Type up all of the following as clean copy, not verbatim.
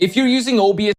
If you're using OBS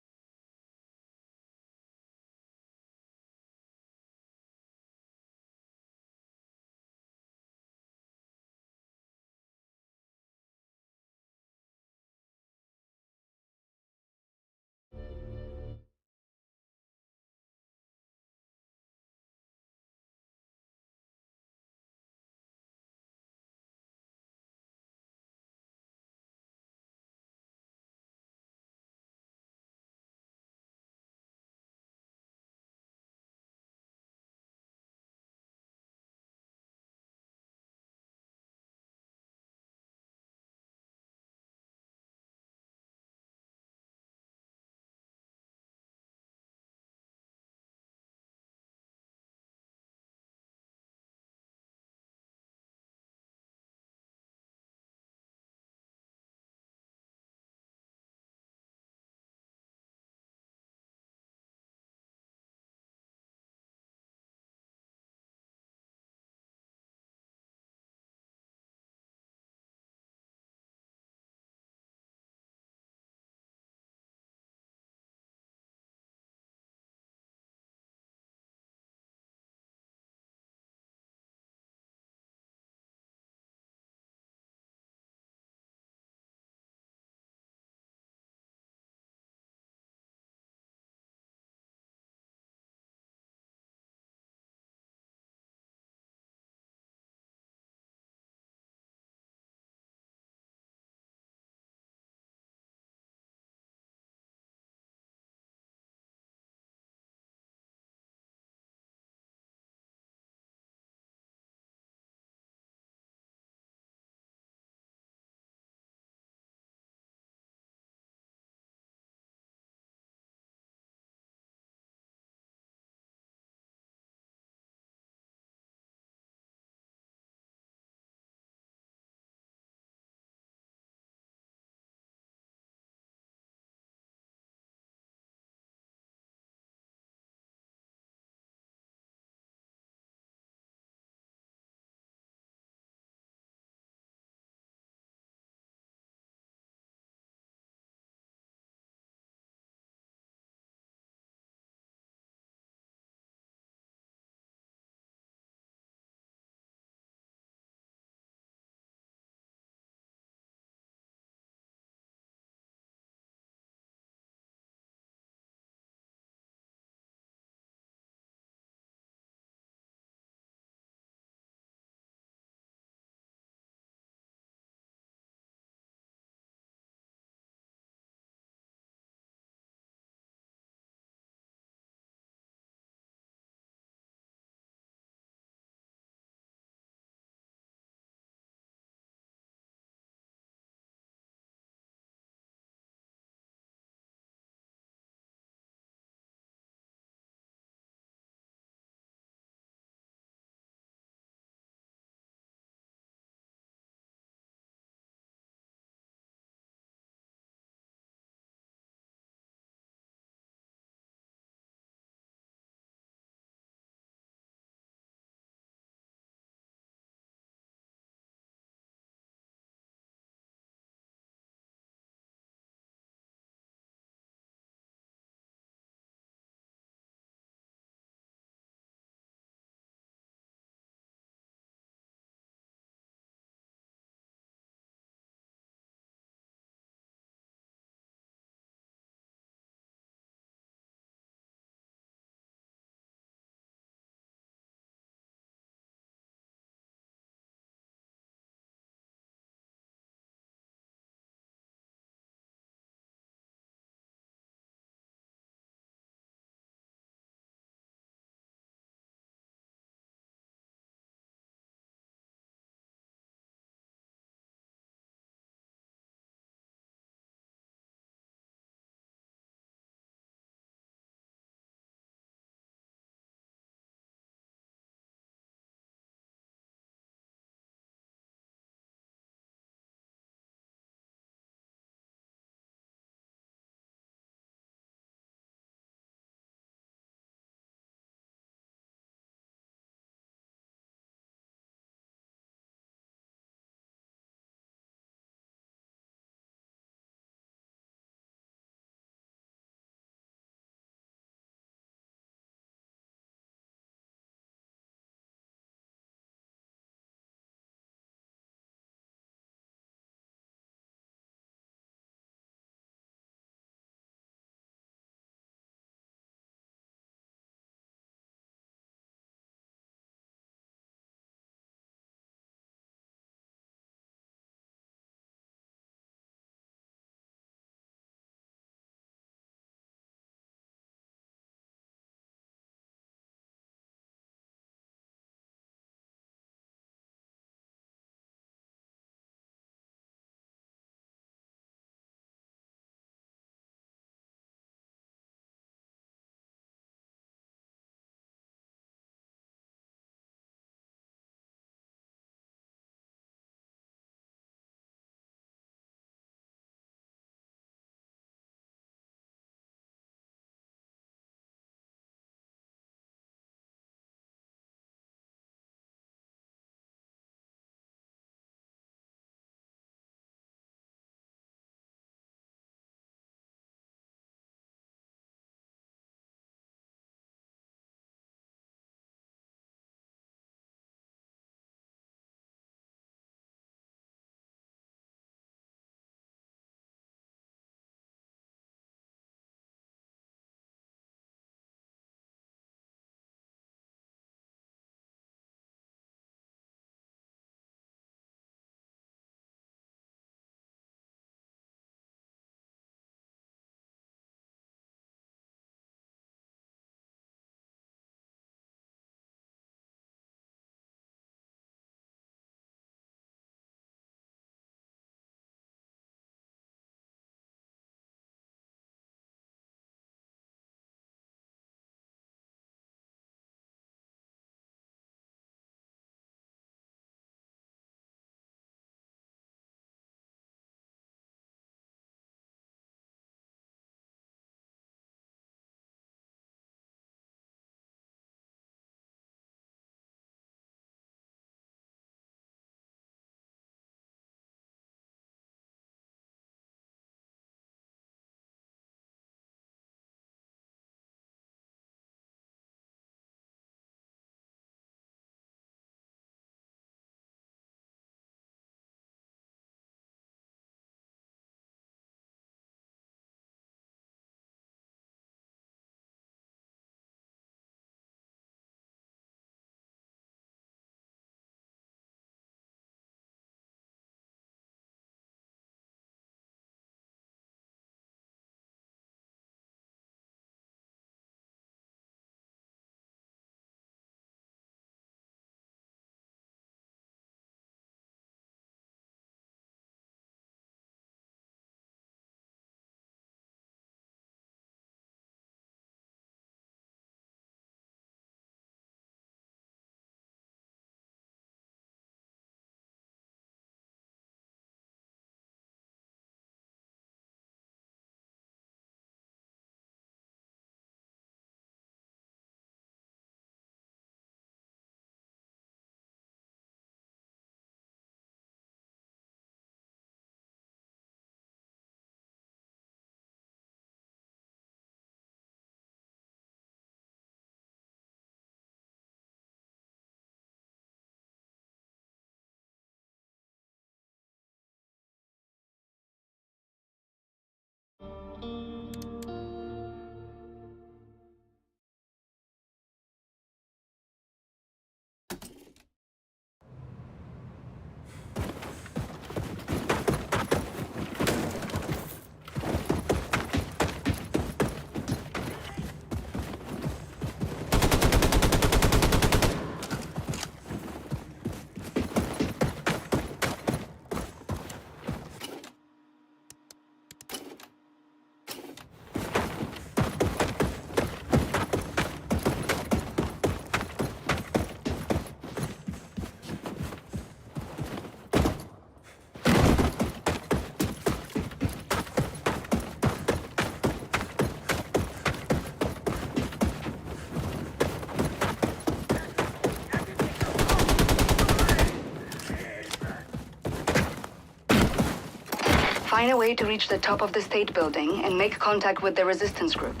Find a way to reach the top of the state building and make contact with the resistance group.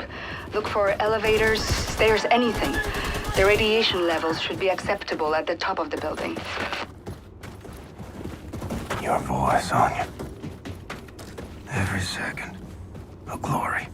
Look for elevators, stairs, anything. The radiation levels should be acceptable at the top of the building. Your voice, Sonya. Every second. A glory.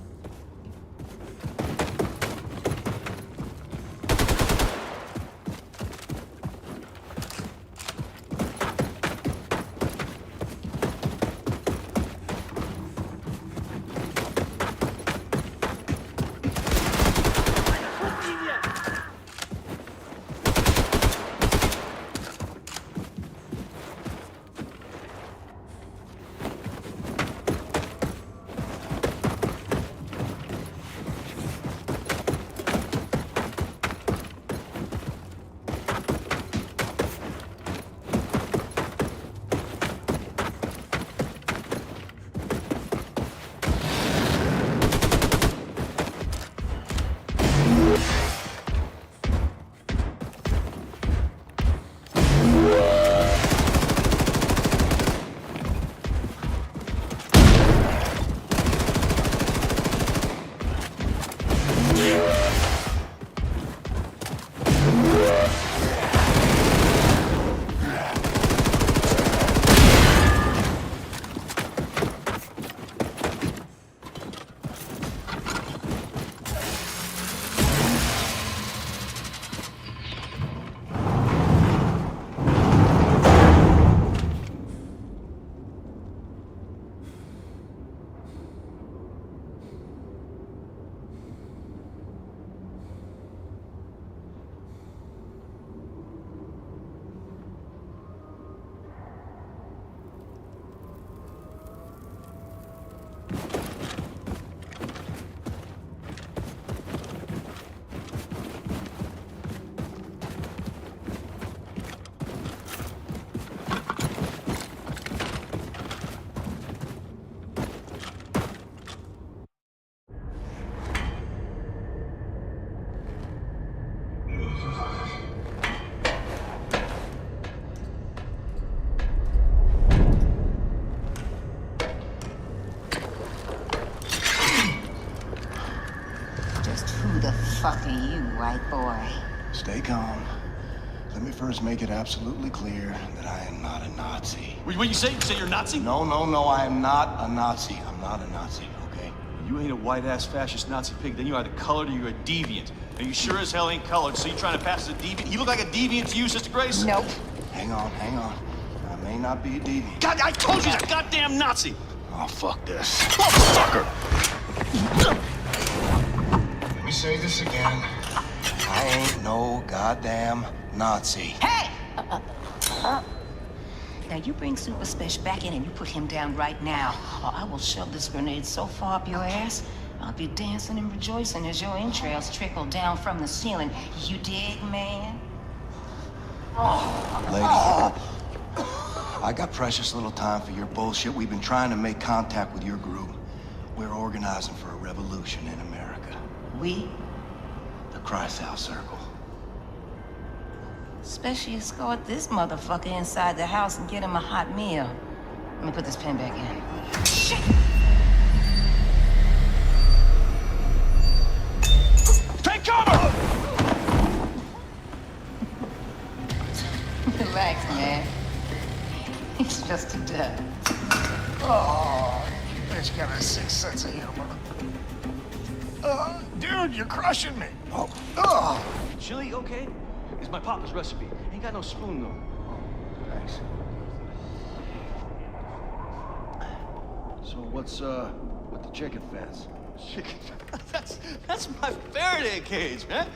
Fuck are you, white boy? Stay calm. Let me first make it absolutely clear that I am not a Nazi. What you say? You say you're a Nazi? No, I am not a Nazi. I'm not a Nazi, okay? You ain't a white-ass fascist Nazi pig, then you either colored or you're a deviant. And you sure as hell ain't colored, so you trying to pass as a deviant? He look like a deviant to you, Sister Grace? Nope. Hang on. I may not be a deviant. God, I told you he's a goddamn Nazi! Oh, fuck this. Motherfucker! Let me say this again. I ain't no goddamn Nazi. Hey! Now you bring Super Special back in and you put him down right now, or I will shove this grenade so far up your ass, I'll be dancing and rejoicing as your entrails trickle down from the ceiling. You dig, man? Lady, I got precious little time for your bullshit. We've been trying to make contact with your group. We're organizing for a revolution in America. We? The Kreisau Circle. Especially escort this motherfucker inside the house and get him a hot meal. Let me put this pen back in. Shit! Take cover! Relax, man. He's just a duck. Oh, you bitch got a sick sense of humor. Dude, you're crushing me. Oh. Chili, okay? It's my papa's recipe. Ain't got no spoon, though. Thanks. So what's with the chicken fence? Chicken. That's my Faraday cage, man.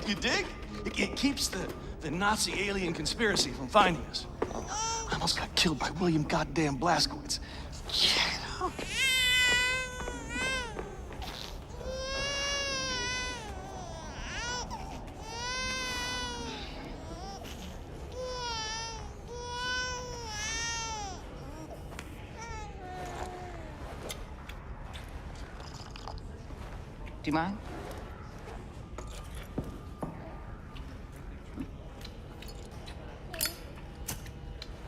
You dig? It keeps the Nazi alien conspiracy from finding us. I almost got killed by William goddamn Blazkowicz. Yeah. Do you mind?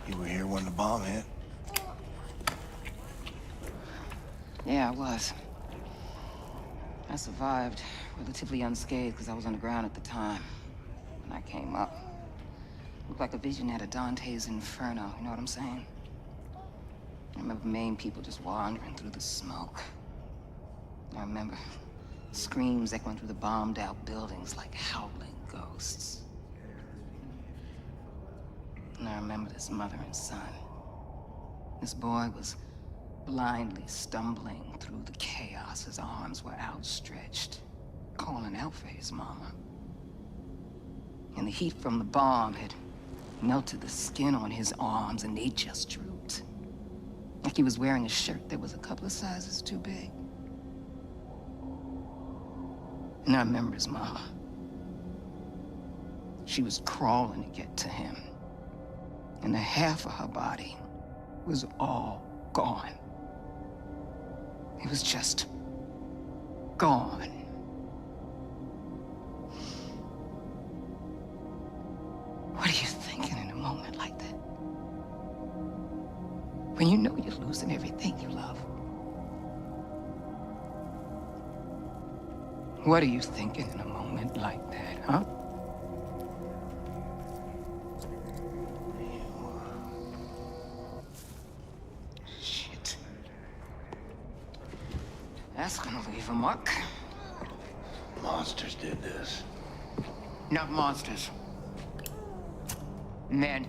You were here when the bomb hit. Yeah, I was. I survived relatively unscathed because I was underground at the time. When I came up, looked like a vision out of Dante's Inferno, you know what I'm saying? I remember Maine people just wandering through the smoke. I remember screams echoing through the bombed-out buildings like howling ghosts. And I remember this mother and son. This boy was blindly stumbling through the chaos. His arms were outstretched, calling out for his mama. And the heat from the bomb had melted the skin on his arms, and they just drooped. Like he was wearing a shirt that was a couple of sizes too big. And I remember his mama. She was crawling to get to him. And the half of her body was all gone. It was just gone. What are you thinking in a moment like that? When you know you're losing everything you love? What are you thinking in a moment like that, huh? Shit. That's gonna leave a mark. Monsters did this. Not monsters. Men.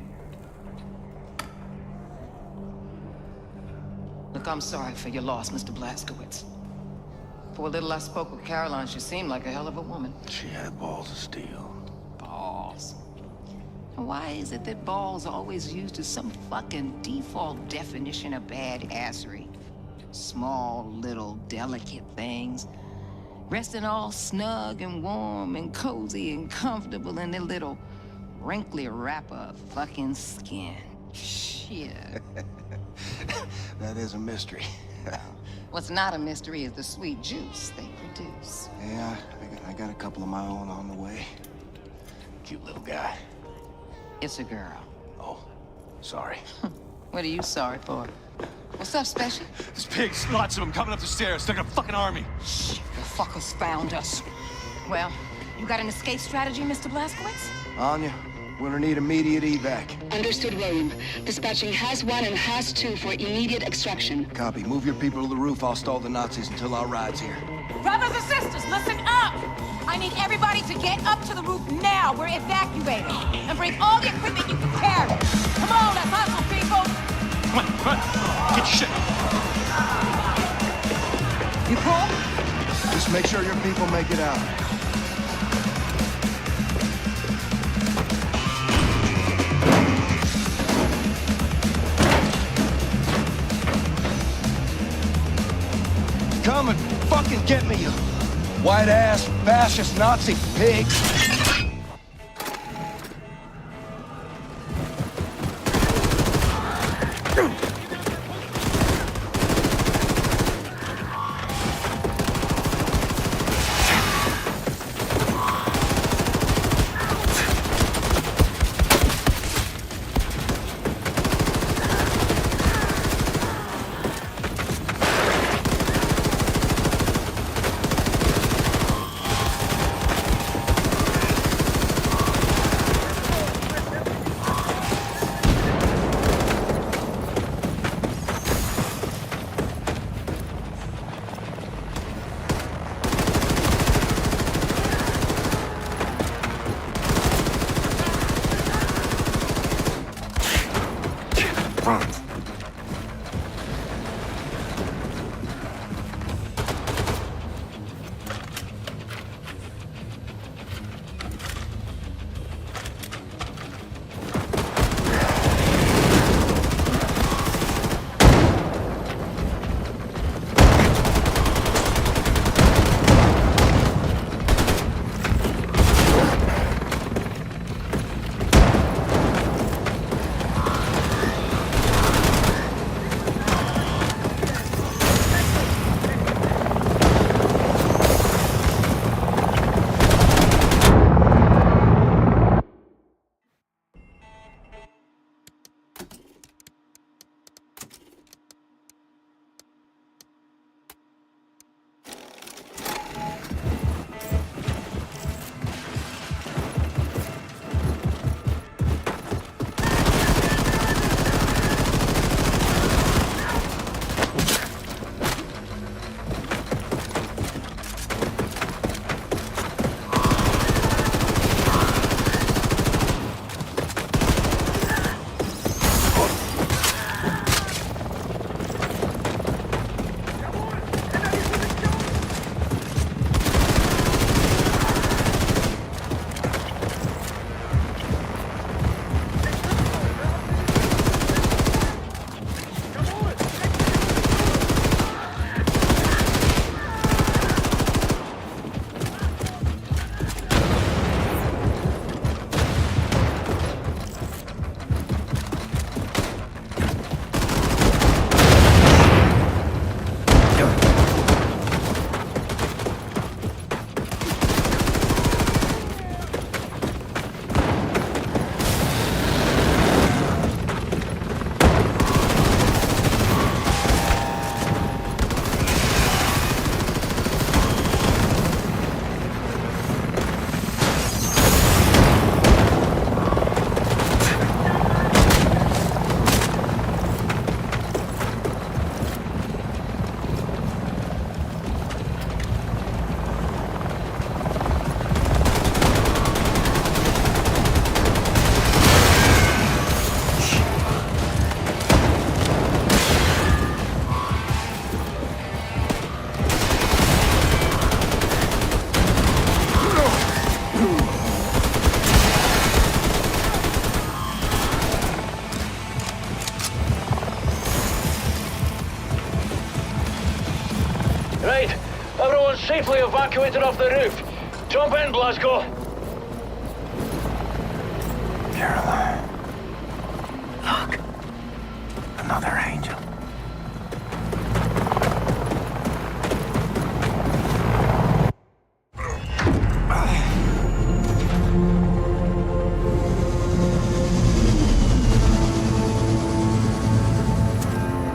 Look, I'm sorry for your loss, Mr. Blazkowicz. For a little I spoke with Caroline, she seemed like a hell of a woman. She had balls of steel. Balls. Why is it that balls are always used as some fucking default definition of badassery? Small, little, delicate things. Resting all snug and warm and cozy and comfortable in their little wrinkly wrapper of fucking skin. Shit. That is a mystery. What's not a mystery is the sweet juice they produce. Yeah, I got a couple of my own on the way. Cute little guy. It's a girl. Oh, sorry. What are you sorry for? What's up, Special? There's pigs, lots of them coming up the stairs. They're like a fucking army. Shit, the fuckers found us. Well, you got an escape strategy, Mr. Blazkowicz? Anya, we're gonna need immediate evac. Understood, William. Dispatching Has 1 and Has 2 for immediate extraction. Copy. Move your people to the roof. I'll stall the Nazis until our ride's here. Brothers and sisters, listen up! I need everybody to get up to the roof now. We're evacuating. And bring all the equipment you can carry. Come on, let's hustle, people! Come on. Get your shit. You cool? Just make sure your people make it out. Come and fucking get me, you white-ass, fascist Nazi pigs! safely evacuated off the roof. Jump in, Blazko. Caroline. Look. Another angel.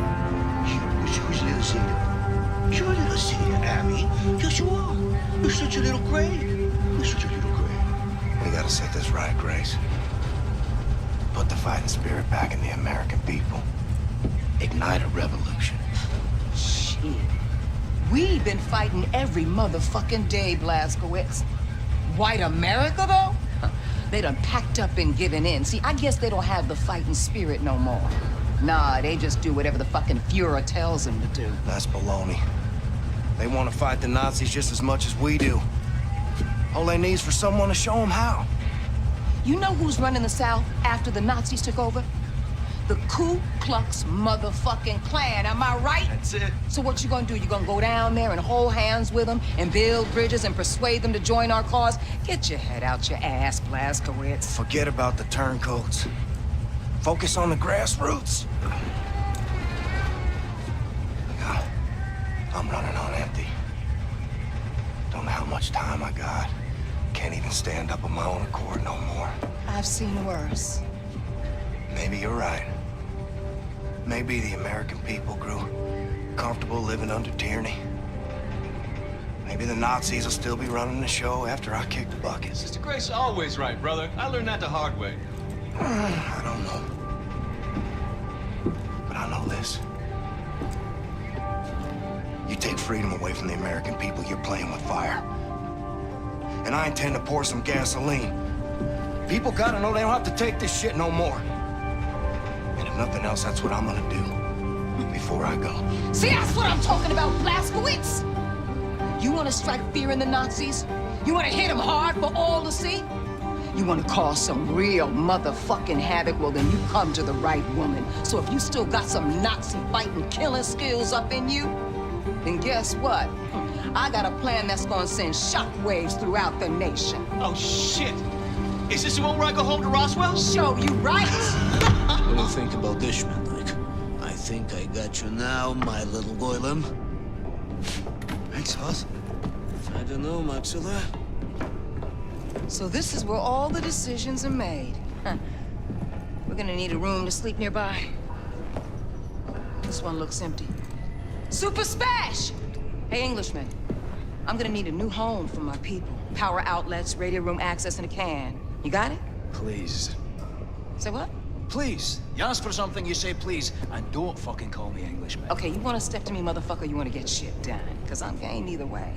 Who's little Cedar? You're little Cedar, Abby. Yes, you are. You're such a little gray. You're such a little gray. We gotta set this right, Grace. Put the fighting spirit back in the American people. Ignite a revolution. Shit. We've been fighting every motherfucking day, Blazkowicz. White America, though? Huh. They done packed up and given in. See, I guess they don't have the fighting spirit no more. Nah, they just do whatever the fucking Fuhrer tells them to do. That's baloney. They want to fight the Nazis just as much as we do. All they need is for someone to show them how. You know who's running the South after the Nazis took over? The Ku Klux motherfucking Klan, am I right? That's it. So what you gonna do? You gonna go down there and hold hands with them and build bridges and persuade them to join our cause? Get your head out your ass, Blazkowicz. Forget about the turncoats. Focus on the grassroots. God, I'm running on empty. Don't know how much time I got. Can't even stand up on my own accord no more. I've seen worse. Maybe you're right. Maybe the American people grew comfortable living under tyranny. Maybe the Nazis will still be running the show after I kick the bucket. Sister Grace always right, brother. I learned that the hard way. I don't know. But I know this. You take freedom away from the American people, you're playing with fire. And I intend to pour some gasoline. People gotta know they don't have to take this shit no more. And if nothing else, that's what I'm gonna do before I go. See, that's what I'm talking about, Blazkowicz! You wanna strike fear in the Nazis? You wanna hit them hard for all to see? You wanna cause some real motherfucking havoc? Well, then you come to the right woman. So if you still got some Nazi fighting, killing skills up in you, then guess what? I got a plan that's gonna send shockwaves throughout the nation. Oh, shit. Is this the one where I go home to Roswell? Show you right? What do you think about this, Schmidlik? I think I got you now, my little Goylem. Thanks, Hoss. I don't know, Maxilla. So this is where all the decisions are made. Huh. We're gonna need a room to sleep nearby. This one looks empty. Super Spash! Hey, Englishman. I'm gonna need a new home for my people. Power outlets, radio room access, and a can. You got it? Please. Say what? Please. You ask for something, you say please, and don't fucking call me Englishman. Okay, you wanna step to me, motherfucker, you wanna get shit done? Because I'm game either way.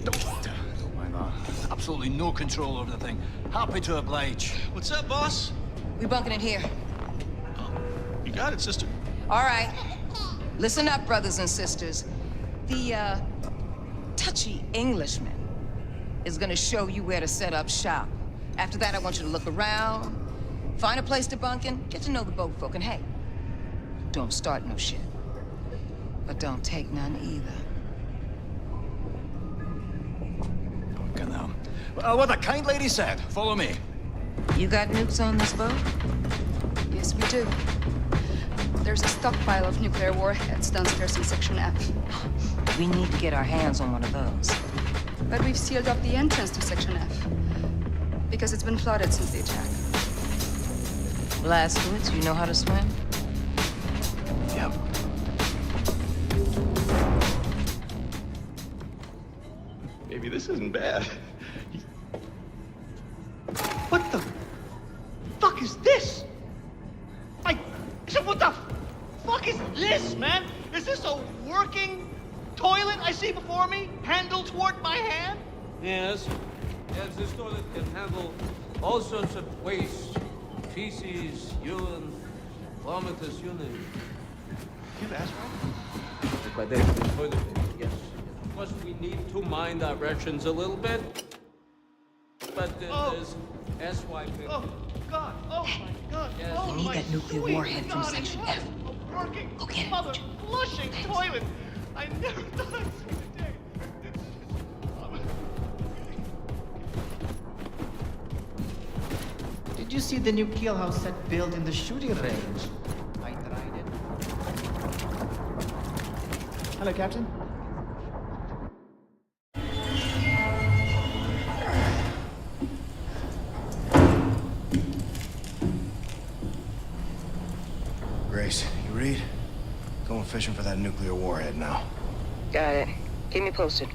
Don't mind that. Absolutely no control over the thing. Happy to oblige. What's up, boss? We bunking in here. You got it, sister. All right. Listen up, brothers and sisters. The, touchy Englishman is gonna show you where to set up shop. After that, I want you to look around, find a place to bunk in, get to know the boat folk, and hey, don't start no shit. But don't take none either. Fucking hell. Well, what the kind lady said. Follow me. You got nukes on this boat? Yes, we do. There's a stockpile of nuclear warheads downstairs in Section F. We need to get our hands on one of those. But we've sealed up the entrance to Section F. Because it's been flooded since the attack. Blazkowicz, you know how to swim? Yep. Maybe this isn't bad. What the fuck is this? What the fuck is this, man? Is this a working toilet I see before me? Handle toward my hand? Yes. Yes, this toilet can handle all sorts of waste. Feces, urine, vomitus, you name it. You asked right? But there's the toilet paper, yes. Of course, we need to mind our rations a little bit. But there's SY paper. Oh, God. Oh, my God. Yes. Oh, We need my that nuclear sweet warhead from God, Section what F. a working Go get it. mother flushing toilet. I never thought I'd see the day. you see the new killhouse set built in the shooting range? I tried it. Hello, Captain. Grace, you read? Going fishing for that nuclear warhead now. Got it. Keep me posted.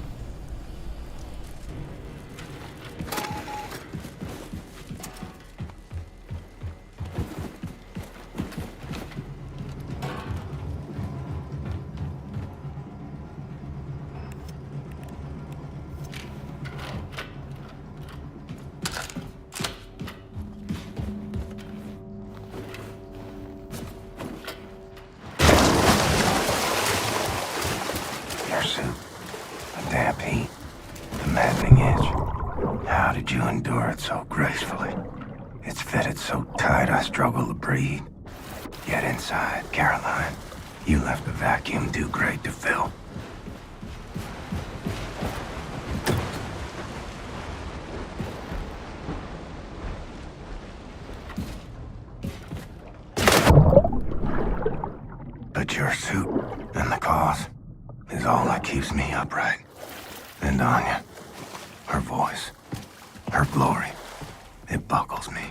Your suit, the damp heat, the maddening itch. How did you endure it so gracefully? It's fitted so tight I struggle to breathe. Yet inside, Caroline, you left a vacuum too great to fill. But your suit and the cause is all that keeps me upright. And Anya, her voice, her glory, it buckles me.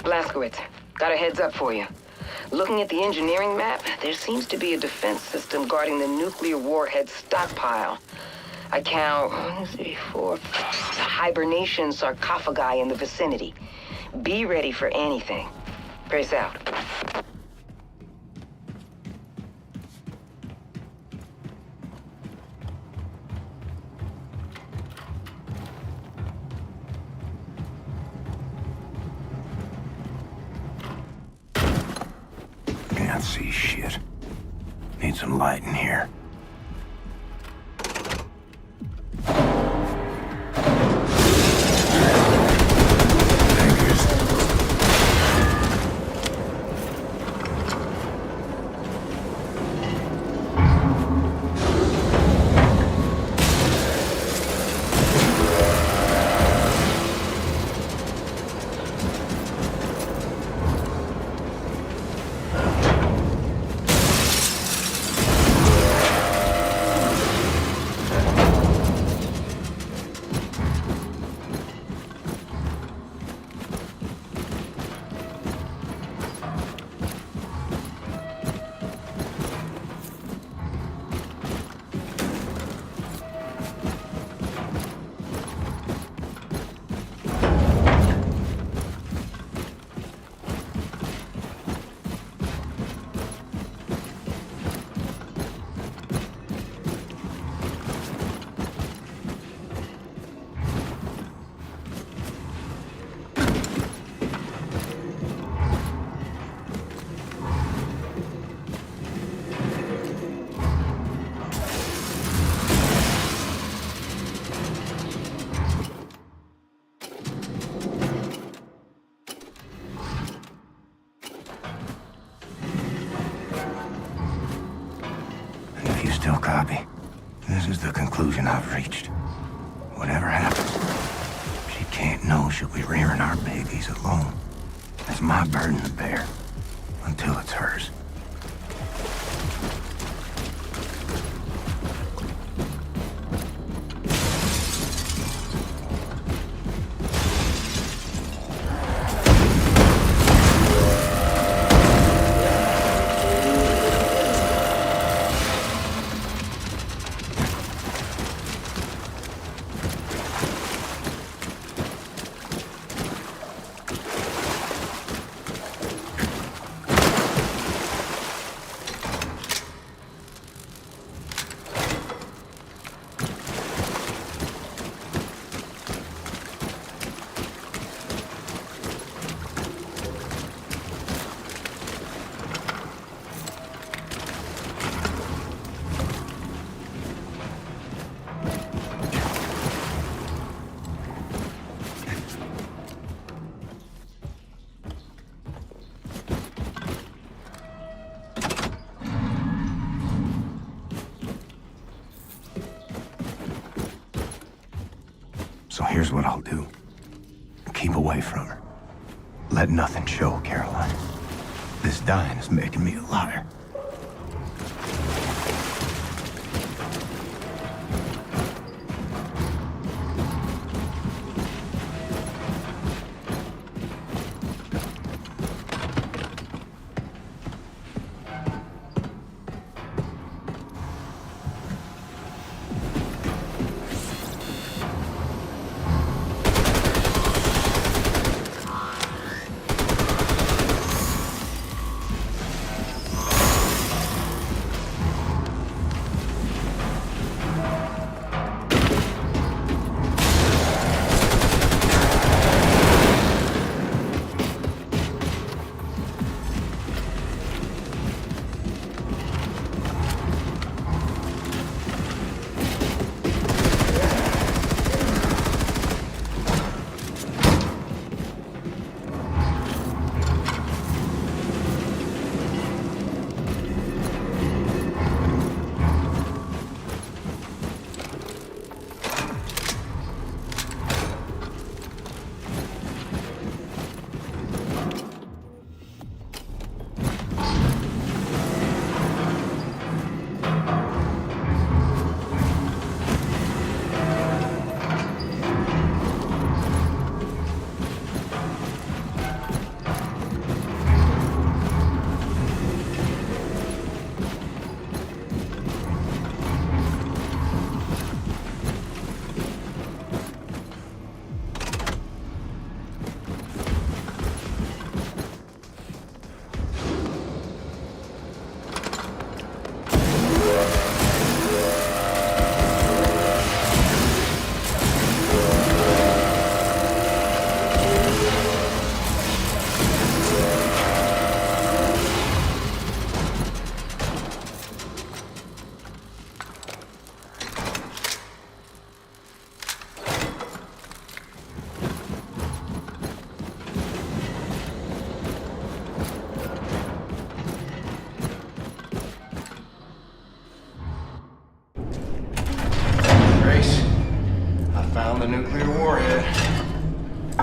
Blazkowicz, got a heads up for you. Looking at the engineering map, there seems to be a defense system guarding the nuclear warhead stockpile. I count 1, 2, 3, 4, 5 hibernation sarcophagi in the vicinity. Be ready for anything. Brace out. Can't see shit. Need some light in here. Still copy. This is the conclusion I've reached. Whatever happens, she can't know she'll be rearing our babies alone. It's my burden to bear, until it's hers. here's what I'll do. Keep away from her. Let nothing show, Caroline. This dying is making me a liar.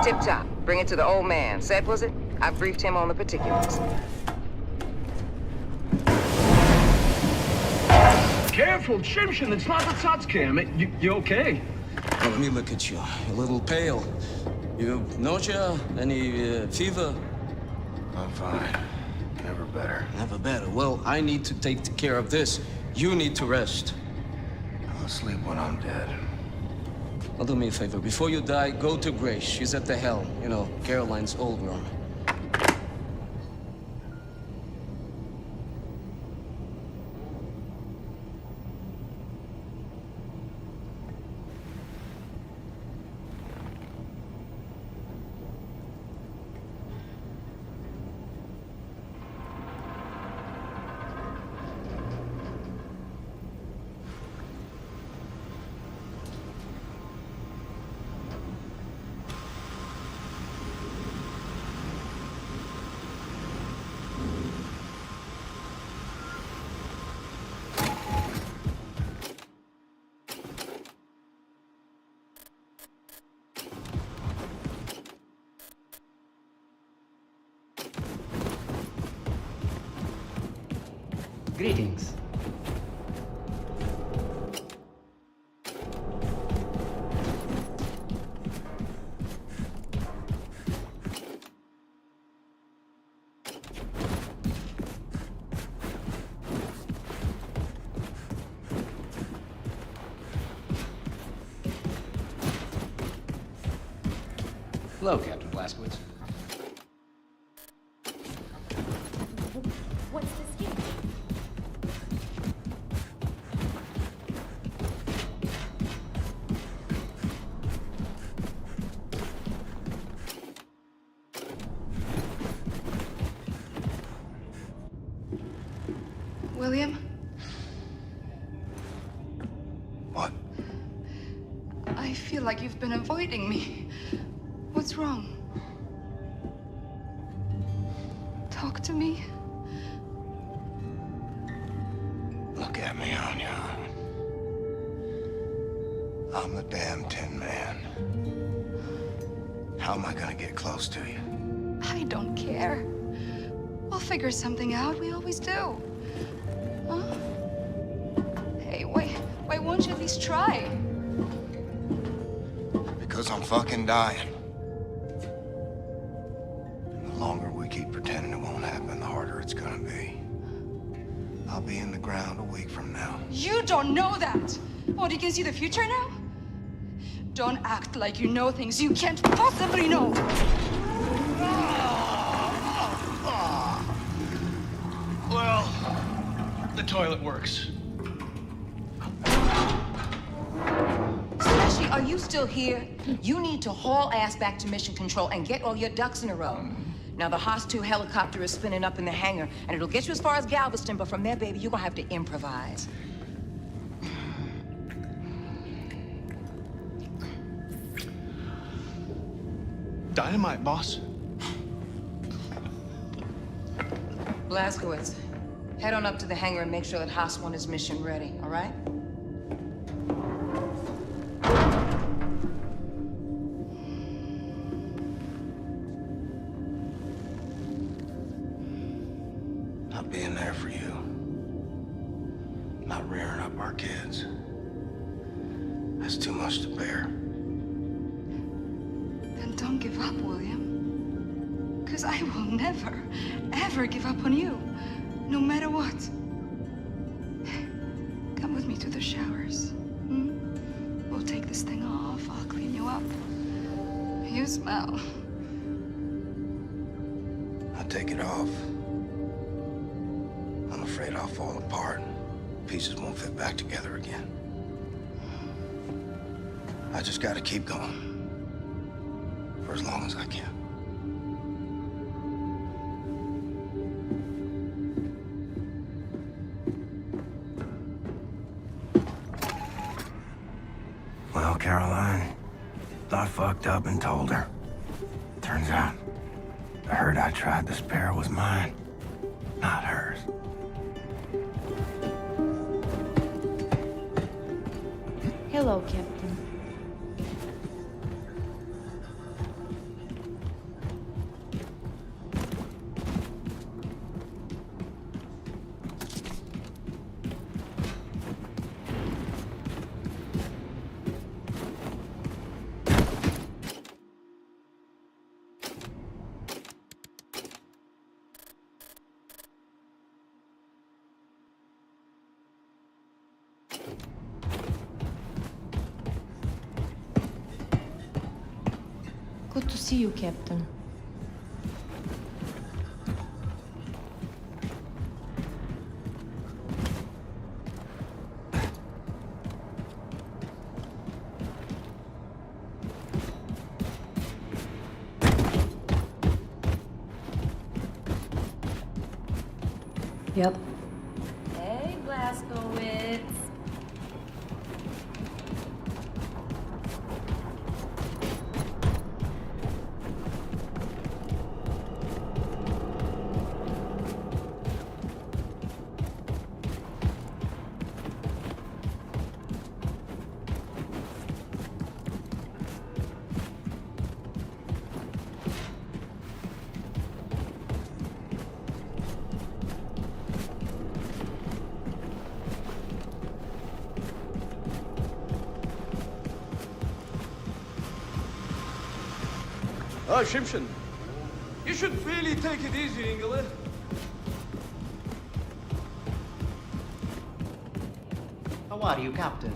Tip-top. Bring it to the old man. Set, was it? I briefed him on the particulars. Careful, Shimshin, it's not the Tsatskim. You okay? Well, let me look at you. You're a little pale. You nausea? Any fever? I'm fine. Never better. Never better. Well, I need to take care of this. You need to rest. I'll sleep when I'm dead. Well, do me a favor. Before you die, go to Grace. She's at the helm. You know, Caroline's old room. Greetings. Hello, Captain Blazkowicz. What's this here? William? What? I feel like you've been avoiding me. What's wrong? Talk to me. Look at me, Anya. I'm the damn Tin Man. How am I gonna get close to you? I don't care. We'll figure something out. We always do. Huh? Hey, why won't you at least try? Because I'm fucking dying. And the longer we keep pretending it won't happen, the harder it's gonna be. I'll be in the ground a week from now. You don't know that! What, you can see the future now? Don't act like you know things you can't possibly know! Well, the toilet works. Slashy, are you still here? You need to haul ass back to mission control and get all your ducks in a row. Now, the Haas 2 helicopter is spinning up in the hangar, and it'll get you as far as Galveston, but from there, baby, you're gonna have to improvise. Dynamite, boss. Blazkowicz, head on up to the hangar and make sure that Haas 1 is mission ready, all right? Not being there for you. Not rearing up our kids. That's too much to bear. Then don't give up, William. Because I will never, ever give up on you. No matter what. Come with me to the showers. Hmm? We'll take this thing off. I'll clean you up. You smell. I take it off. I'm afraid I'll fall apart. Pieces won't fit back together again. I just gotta keep going. For as long as I can. Well, Caroline, I fucked up and told her. Turns out, the hurt I tried to spare was mine, not hers. Hello, Captain. Good to see you, Captain. Yep. Hey, Blazkowicz. Oh, Shimshin. You should really take it easy, Ingele. How are you, Captain?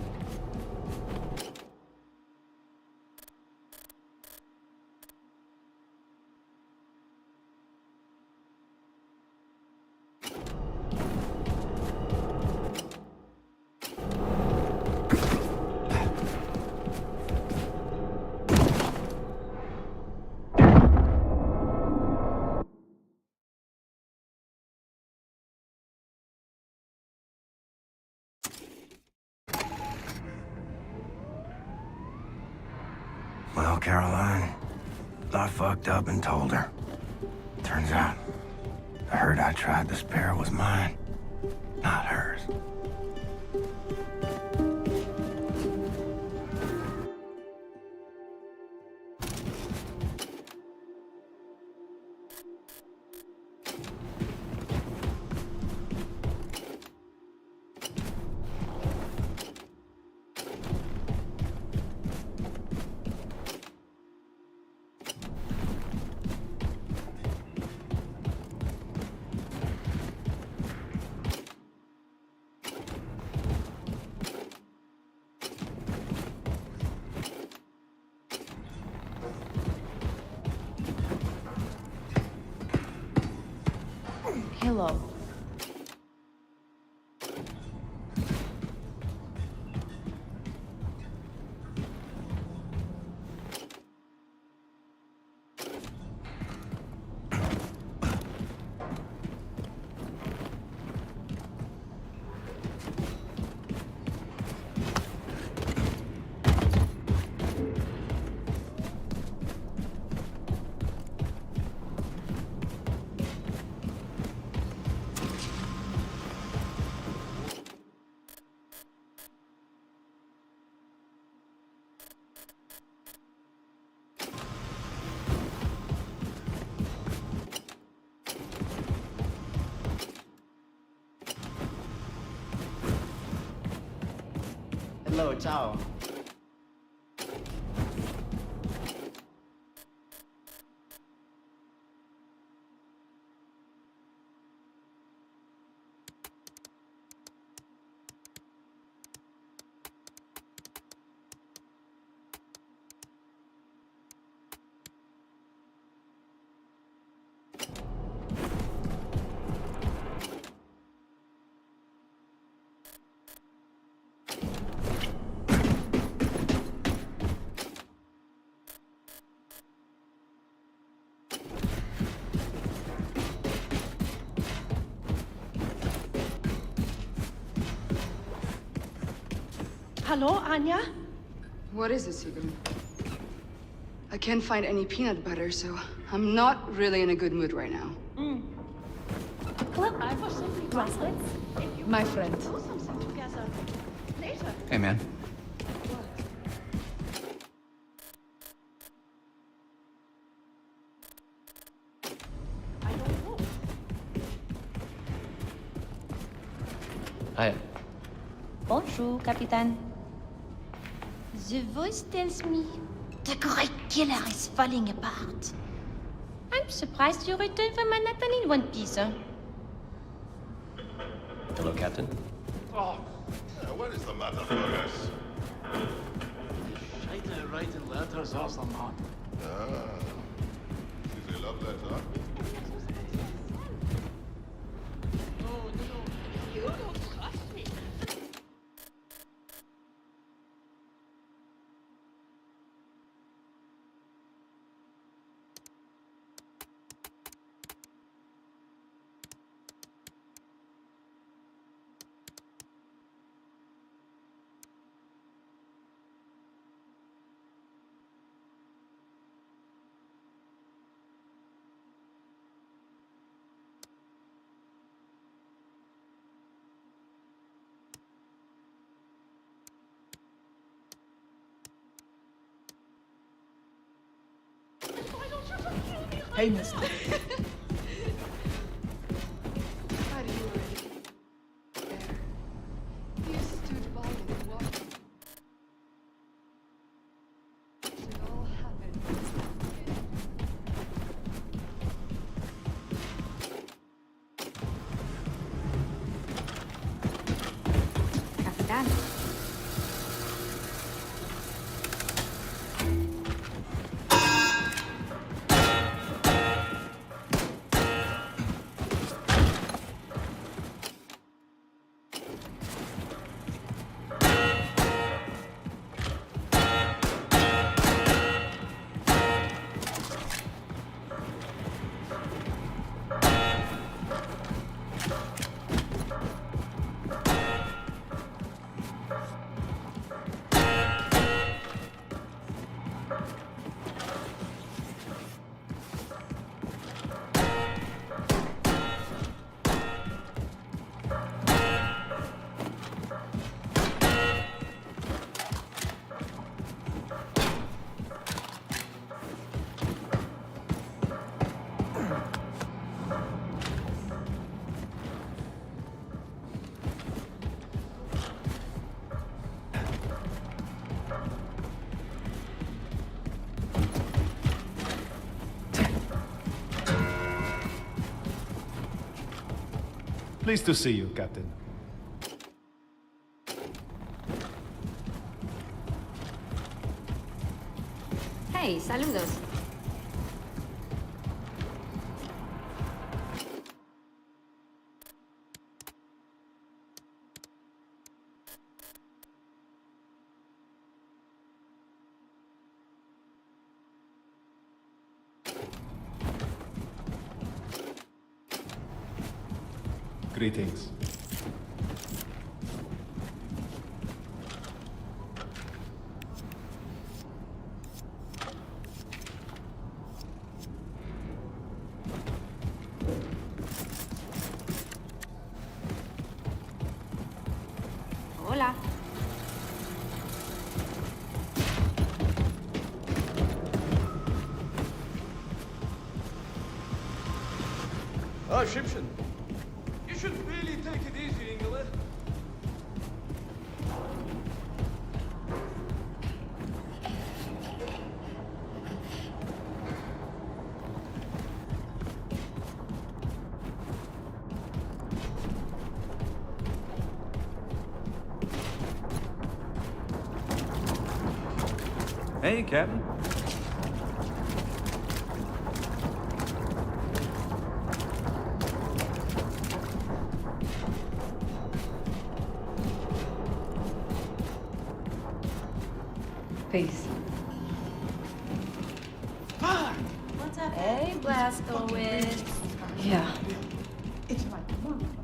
Well, Caroline, I fucked up and told her. Turns out, the hurt I tried to spare was mine, not hers. Hello. Hello, ciao. Hello, Anya? What is it, Sigurd? I can't find any peanut butter, so I'm not really in a good mood right now. Well, I was simply Blazkowicz. My friend. Do something together. Later. Hey, man. I don't know. Hi. Bonjour, Captain. The voice tells me the great killer is falling apart. I'm surprised you returned from Manhattan in one piece, huh? Hello, Captain. Oh, what is the matter, Fergus? Scheiter writing letters or somehow. Ah, is a love letter? You don't trust me. Hey, mister. How do you already? There. You stood by and watched. It all happened. Captain. Pleased to see you, Captain. Hey, saludos. Greetings. Hola. Oh, Shipson. You should really take it easy, Ingela. Hey, Captain. Peace. What's up? Hey, Blazkowicz. Yeah. It's like, come on.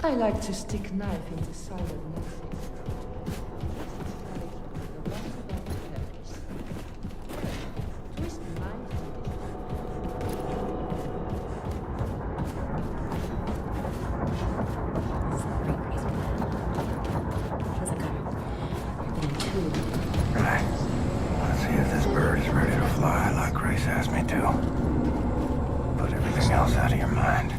I like to stick knife in the side of Netflix. Twist Right. Let's see if this bird is ready to fly like Grace asked me to. Put everything else out of your mind.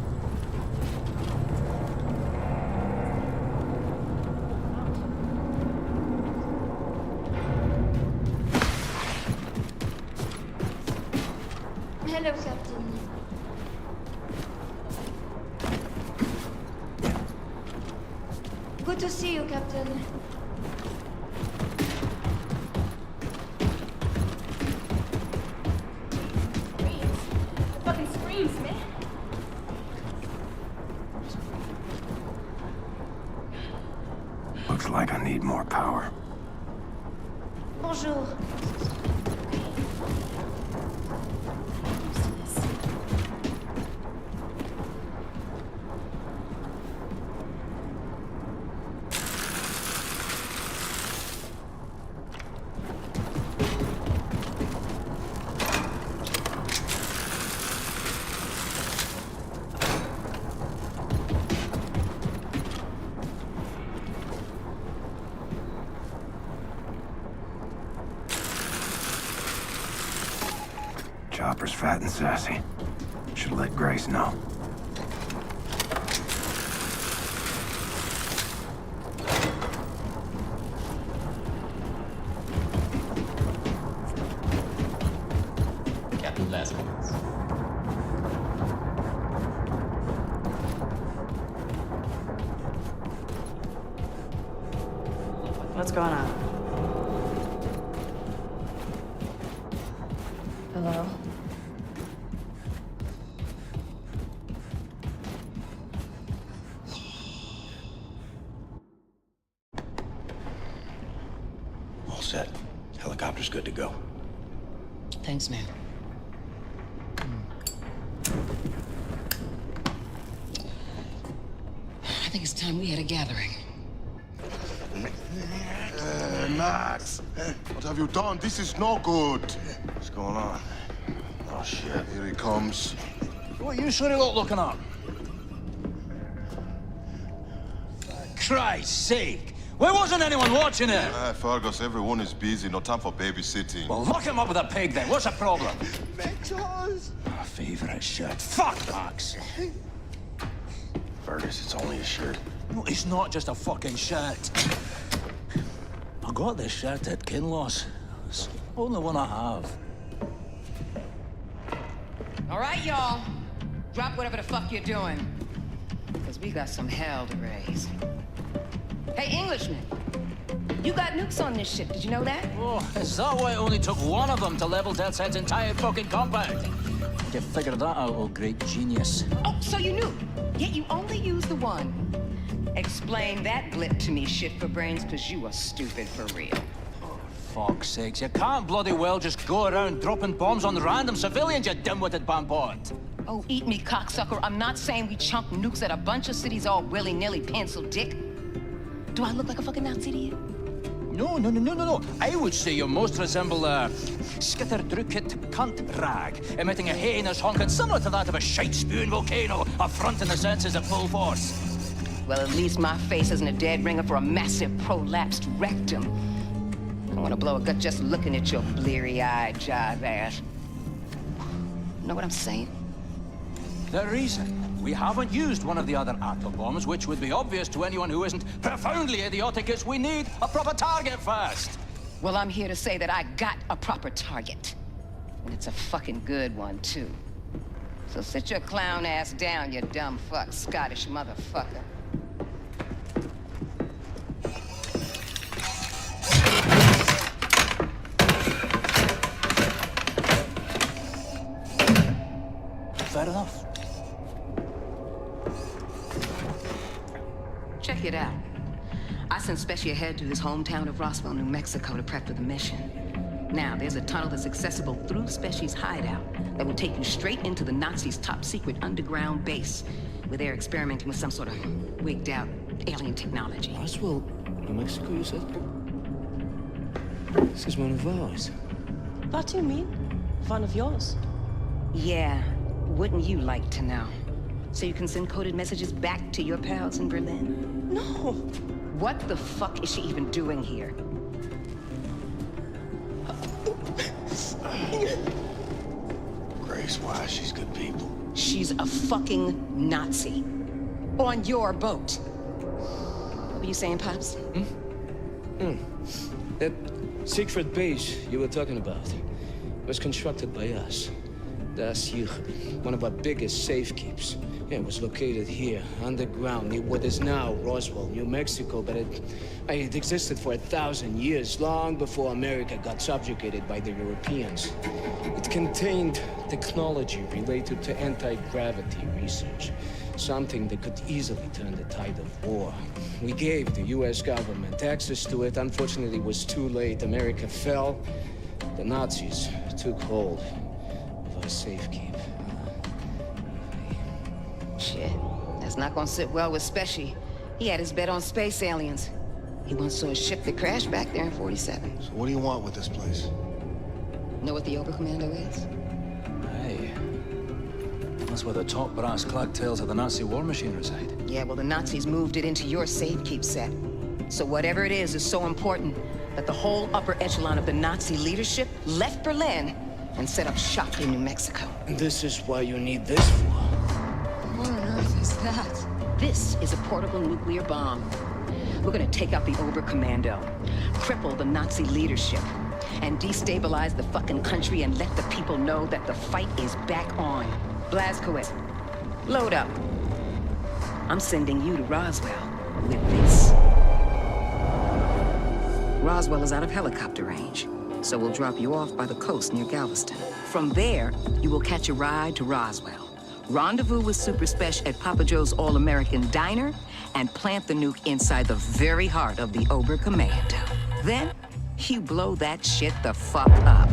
Hello, Captain. Good to see you, Captain. Fucking screams, man. Looks like I need more power. Bonjour. Chopper's fat and sassy. Should let Grace know. Captain Blazkowicz. What's going on? Hello? All set. Helicopter's good to go. Thanks, man. I think it's time we had a gathering. Max, what have you done? This is no good. What's going on? Oh, shit. Here he comes. What you sort of got looking up? For Christ's sake! Why wasn't anyone watching it? Fergus, everyone is busy. No time for babysitting. Well, lock him up with a pig then. What's the problem? Mentos! My favorite shirt. Fuck, Max! Fergus, it's only a shirt. No, it's not just a fucking shirt. I got this shirt at Kinloss. It's the only one I have. All right, y'all. Drop whatever the fuck you're doing. Because we got some hell to raise. Hey, Englishman. You got nukes on this ship. Did you know that? Oh, is that why it only took one of them to level Death's entire fucking compound? You figured that out, oh great genius. Oh, so you knew. Yet you only used the one. Explain that blip to me, shit for brains, because you are stupid for real. Fuck's sakes, you can't bloody well just go around dropping bombs on random civilians, you dim-witted bampot. Oh, eat me, cocksucker. I'm not saying we chunk nukes at a bunch of cities all willy-nilly, pencil dick. Do I look like a fucking Nazi to you? No. I would say you most resemble a skitter-drucket cunt rag, emitting a heinous honking similar to that of a shite-spewing volcano, affronting the senses at full force. Well, at least my face isn't a dead ringer for a massive prolapsed rectum. I want to blow a gut just looking at your bleary-eyed jive ass. Know what I'm saying? The reason we haven't used one of the other atom bombs, which would be obvious to anyone who isn't profoundly idiotic, is we need a proper target first. Well, I'm here to say that I got a proper target. And it's a fucking good one, too. So sit your clown ass down, you dumb fuck, Scottish motherfucker. Fair enough. Check it out. I sent Special ahead to his hometown of Roswell, New Mexico to prep for the mission. Now, there's a tunnel that's accessible through Special's hideout that will take you straight into the Nazis' top-secret underground base, where they're experimenting with some sort of wigged-out alien technology. Roswell, New Mexico, you said? This is one of ours. What do you mean? One of yours? Yeah, wouldn't you like to know? So you can send coded messages back to your pals in Berlin? No. What the fuck is she even doing here? Grace, why? She's good people. She's a fucking Nazi. On your boat. What were you saying, Pops? That secret base you were talking about was constructed by us. Das hier, one of our biggest safekeeps. Yeah, it was located here, underground, near what is now Roswell, New Mexico, but it existed for 1,000 years, long before America got subjugated by the Europeans. It contained technology related to anti-gravity research, something that could easily turn the tide of war. We gave the US government access to it. Unfortunately, it was too late. America fell. The Nazis took hold of our safekeep. Shit, that's not gonna sit well with Special. He had his bet on space aliens. He once saw a ship that crashed back there in 47. So what do you want with this place? Know what the Oberkommando is? Hey, that's where the top brass clad tails of the Nazi war machine reside. Yeah, well, the Nazis moved it into your safekeep set. So whatever it is so important that the whole upper echelon of the Nazi leadership left Berlin and set up shop in New Mexico. And this is why you need this for. What on earth is that? This is a portable nuclear bomb. We're gonna take out the Oberkommando, cripple the Nazi leadership, and destabilize the fucking country and let the people know that the fight is back on. Blazkowicz, load up. I'm sending you to Roswell with this. Roswell is out of helicopter range, so we'll drop you off by the coast near Galveston. From there, you will catch a ride to Roswell. Rendezvous with Super Spesh at Papa Joe's All-American Diner, and plant the nuke inside the very heart of the Oberkommando. Then, you blow that shit the fuck up.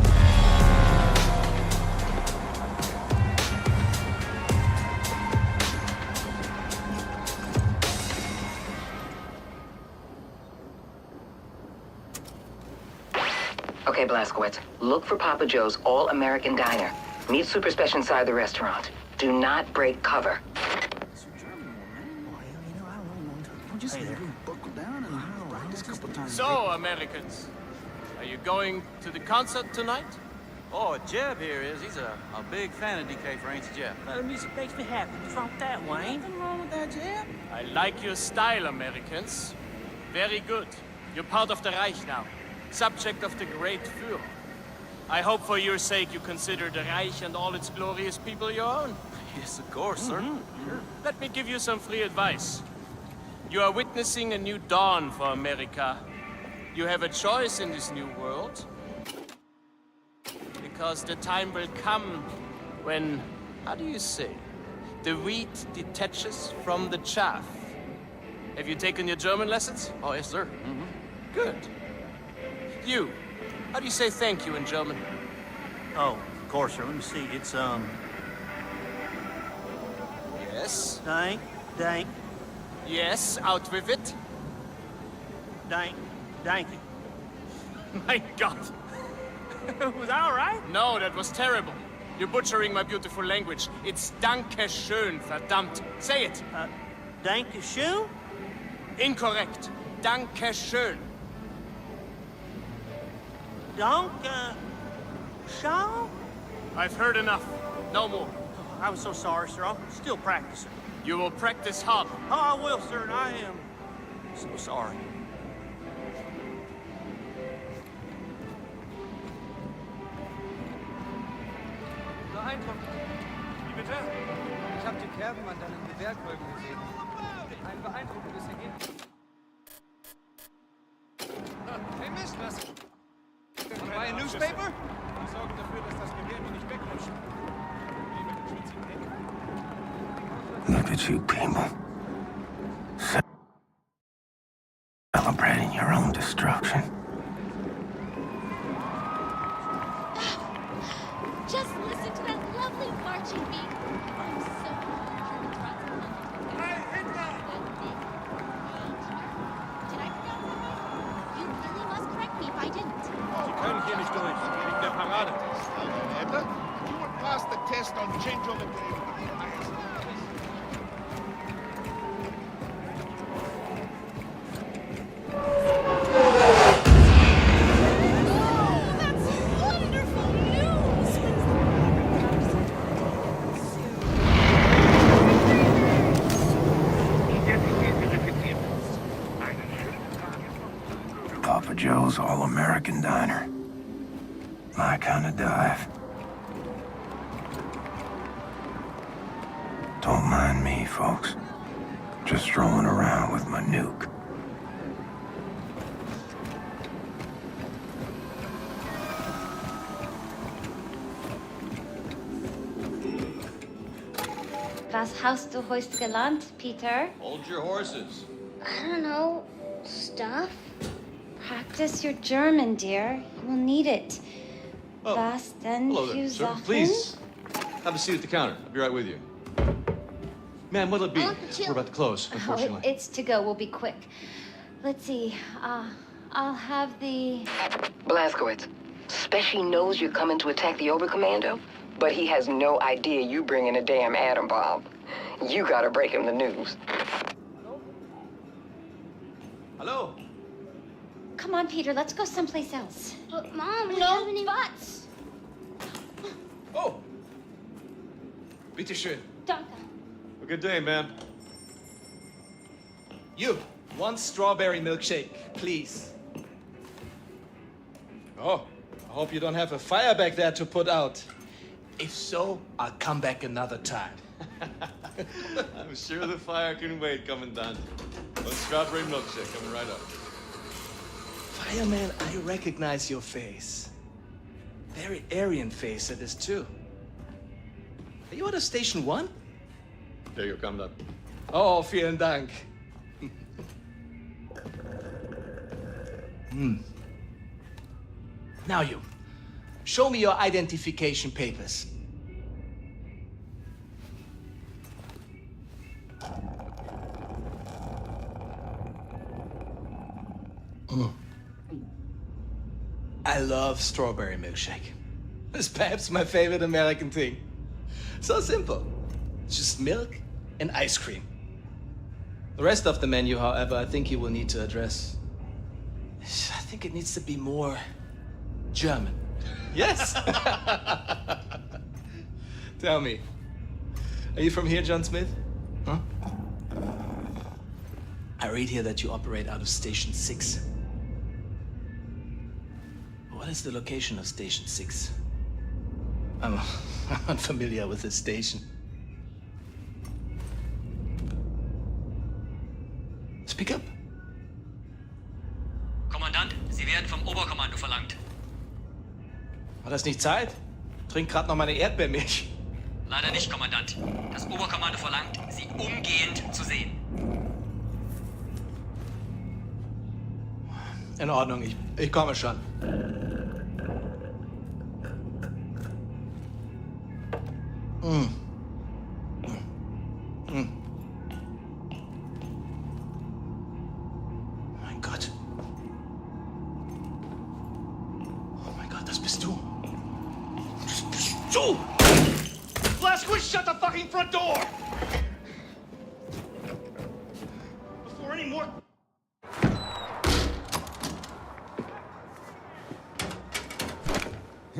Okay, Blazkowicz, look for Papa Joe's All-American Diner. Meet Super Spesh inside the restaurant. Do not break cover. So, Americans, are you going to the concert tonight? Oh, Jeb here is. He's a big fan of DK for ain't Jeb. The music makes me happy. What's wrong with that, Wayne? Nothing wrong with that, Jeb. I like your style, Americans. Very good. You're part of the Reich now. Subject of the great Führer. I hope for your sake you consider the Reich and all its glorious people your own. Yes, of course, sir. Sure. Let me give you some free advice. You are witnessing a new dawn for America. You have a choice in this new world. Because the time will come when, how do you say, the wheat detaches from the chaff. Have you taken your German lessons? Oh, yes, sir. Good. You, how do you say thank you in German? Oh, of course, sir. Let me see. It's, Yes? Dank. Yes, out with it. Danke. My God. Was that all right? No, that was terrible. You're butchering my beautiful language. It's Danke schön, verdammt. Say it. Danke schön? Incorrect. Danke schön. Danke schön? I've heard enough. No more. I was so sorry, sir. I'm still practicing. You will practice hard. Oh, I will, sir, and I am so sorry. Beeindruckend. Wie bitte? Ich habe die Kerben an deinen Gewehrkolben gesehen. Ein beeindruckendes Ergebnis. Hey, Mist, was? By a newspaper? Die sorgen dafür, dass das Gewehr mir nicht wegrutscht. Wie mit dem schwitzigen Heck. Look at you people. Celebrating your own destruction. Just listen to that lovely marching beat. I'm so Hey, Hitler! Did I pronounce that right? You really must correct me if I didn't. Sie können hier nicht durch. Wegen der Parade. Hitler, you would pass the test on changeover day. Papa Joe's All-American Diner. My kind of dive. Don't mind me, folks. Just strolling around with my nuke. Was hast du heute gelernt, Peter? Hold your horses. I don't know. Stuff? Practice your German, dear. You will need it. Oh, Was denn hello für there, sir. Sachen? Please, have a seat at the counter. I'll be right with you. Ma'am, what'll it be? We're about to close, unfortunately. Oh, it's to go. We'll be quick. Let's see. I'll have the... Blazkowicz, Speshy knows you're coming to attack the Oberkommando, but he has no idea you bringing a damn atom bomb. You gotta break him the news. Hello? Come on, Peter. Let's go someplace else. But, Mom, we No haven't even... buts. Oh! Bitte schön. Danke. A good day, man. You, one strawberry milkshake, please. Oh, I hope you don't have a fire back there to put out. If so, I'll come back another time. I'm sure the fire can wait, Commandant. One strawberry milkshake coming right up. Fireman, I recognize your face. Very Aryan face it is too. Are you at Station 1? Der, Ihr Kommandant. Oh, vielen Dank. Now you. Show me your identification papers. I love strawberry milkshake. It's perhaps my favorite American thing. So simple. Just milk and ice cream. The rest of the menu, however, I think you will need to address. I think it needs to be more German. Yes? Tell me, are you from here, John Smith? Huh? I read here that you operate out of Station 6. What is the location of Station 6? I'm unfamiliar with this station. Speak up. Kommandant, Sie werden vom Oberkommando verlangt. War das nicht Zeit? Trink grad noch meine Erdbeermilch. Leider nicht, Kommandant. Das Oberkommando verlangt, Sie umgehend zu sehen. In Ordnung, ich komme schon. Mein Gott. Oh mein Gott, das bist du. Das bist du! Blazkowicz, shut the fucking front door! Before any more...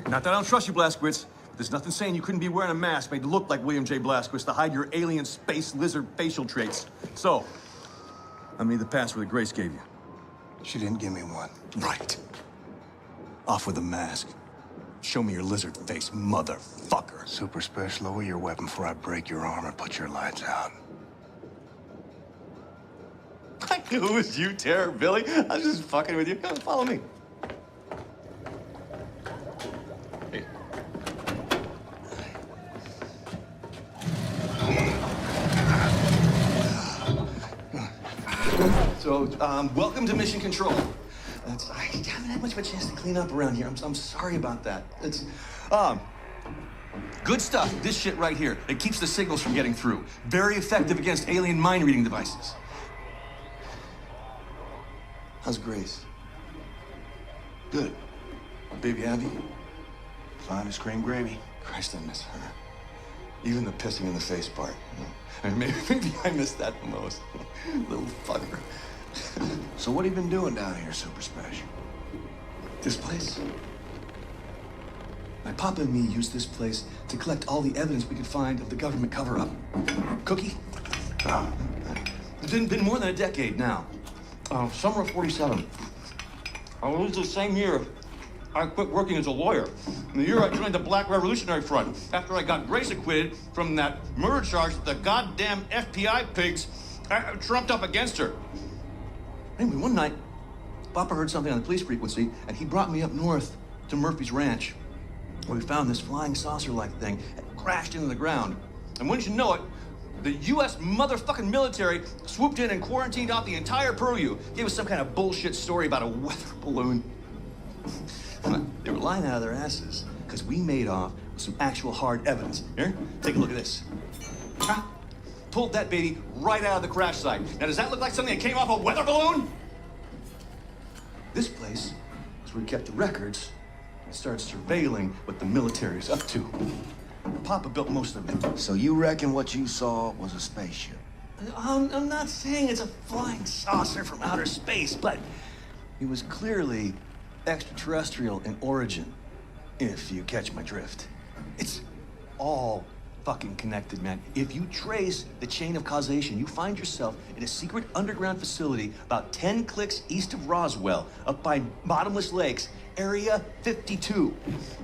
Not that I don't trust you, Blazkowicz, but there's nothing saying you couldn't be wearing a mask made to look like William J. Blazkowicz to hide your alien space lizard facial traits. So, I need the password that Grace gave you. She didn't give me one. Right. Off with the mask. Show me your lizard face, motherfucker. Super Special, lower your weapon before I break your arm and put your lights out. I knew it was you, Terror Billy. I was just fucking with you. Come follow me. Hey. So, welcome to Mission Control. I haven't had much of a chance to clean up around here. I'm sorry about that. It's, good stuff. This shit right here. It keeps the signals from getting through. Very effective against alien mind-reading devices. How's Grace? Good. Baby Abby? Fine as cream gravy. Christ, I miss her. Even the pissing in the face part. I mean, maybe I missed that the most. Little fucker. So what have you been doing down here, Super Special? This place? My papa and me used this place to collect all the evidence we could find of the government cover-up. Cookie? It's been more than a decade now. Summer of '47. It was the same year I quit working as a lawyer. In the year I joined the Black Revolutionary Front, after I got Grace acquitted from that murder charge that the goddamn FBI pigs trumped up against her. Anyway, one night, Papa heard something on the police frequency, and he brought me up north to Murphy's Ranch, where we found this flying saucer-like thing that crashed into the ground. And wouldn't you know it, the U.S. motherfucking military swooped in and quarantined off the entire purview. Gave us some kind of bullshit story about a weather balloon. They were lying out of their asses, because we made off with some actual hard evidence. Here, take a look at this. Pulled that baby right out of the crash site. Now, does that look like something that came off a weather balloon? This place is where we kept the records and started surveilling what the military's up to. Papa built most of it. So you reckon what you saw was a spaceship? I'm not saying it's a flying saucer from outer space, but it was clearly extraterrestrial in origin, if you catch my drift. It's all fucking connected, man. If you trace the chain of causation, you find yourself in a secret underground facility about 10 clicks east of Roswell, up by Bottomless Lakes, Area 52.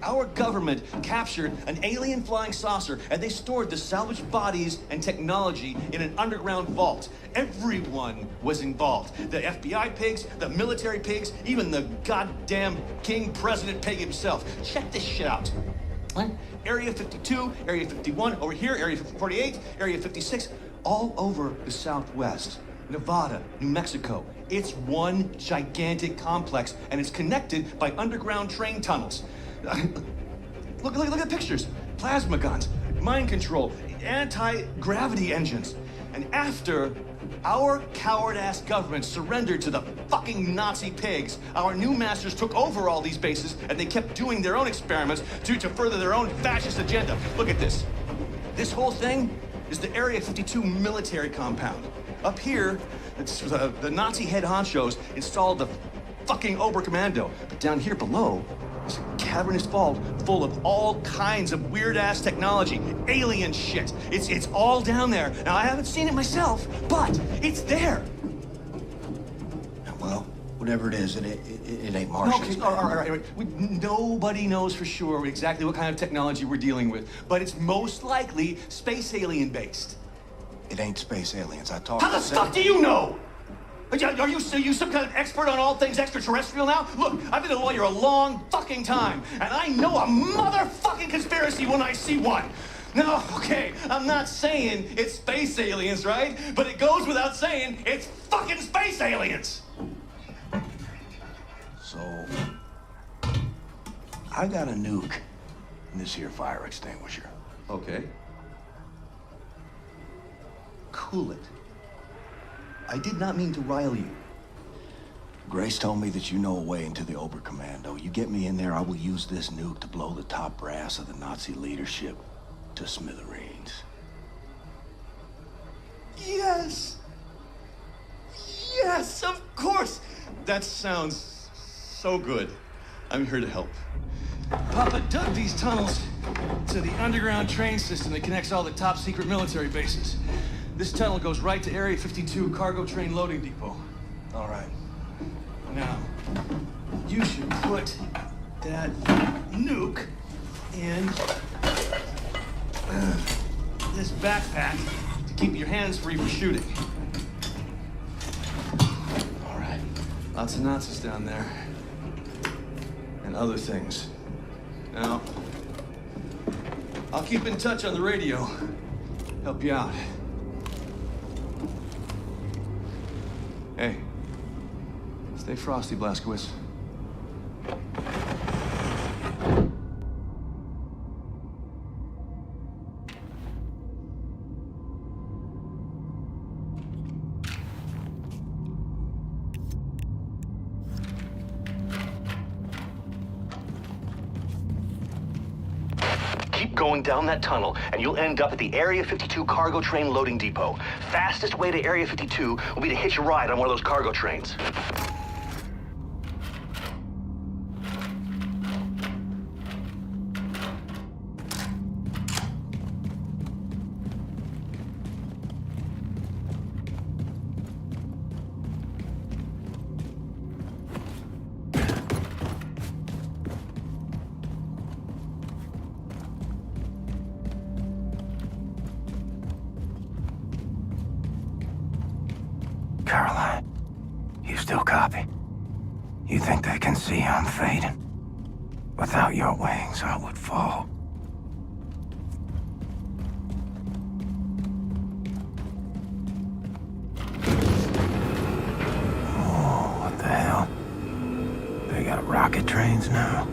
Our government captured an alien flying saucer, and they stored the salvaged bodies and technology in an underground vault. Everyone was involved. The FBI pigs, the military pigs, even the goddamn King President pig himself. Check this shit out. Right? Area 52, Area 51, over here, Area 48, Area 56, all over the Southwest. Nevada, New Mexico. It's one gigantic complex, and it's connected by underground train tunnels. Look at the pictures. Plasma guns, mind control, anti-gravity engines. And after our coward-ass government surrendered to the fucking Nazi pigs, our new masters took over all these bases, and they kept doing their own experiments to further their own fascist agenda. Look at this. This whole thing is the Area 52 military compound. Up here, it's the Nazi head honchos installed the fucking Oberkommando. But down here below, is a cavernous vault full of all kinds of weird-ass technology, alien shit. It's all down there. Now, I haven't seen it myself, but it's there. Well, whatever it is, it ain't Martian. Okay, all right. Nobody knows for sure exactly what kind of technology we're dealing with, but it's most likely space alien-based. It ain't space aliens. I talked How the fuck do you know? Are you some kind of expert on all things extraterrestrial now? Look, I've been a lawyer a long fucking time, and I know a motherfucking conspiracy when I see one. No, okay, I'm not saying it's space aliens, right? But it goes without saying it's fucking space aliens. So, I got a nuke in this here fire extinguisher. Okay. Cool it. I did not mean to rile you. Grace told me that you know a way into the Oberkommando. You get me in there, I will use this nuke to blow the top brass of the Nazi leadership to smithereens. Yes! Yes, of course! That sounds so good. I'm here to help. Papa dug these tunnels to the underground train system that connects all the top secret military bases. This tunnel goes right to Area 52 cargo train loading depot. All right. Now, you should put that nuke in this backpack to keep your hands free for shooting. All right. Lots of Nazis down there. And other things. Now, I'll keep in touch on the radio. Help you out. Hey, stay frosty, Blazkowicz. Keep going down that tunnel, and you'll end up at the Area 52 cargo train loading depot. Fastest way to Area 52 will be to hitch a ride on one of those cargo trains. Caroline, you still copy? You think they can see I'm fading? Without your wings, I would fall. Oh, what the hell? They got rocket trains now?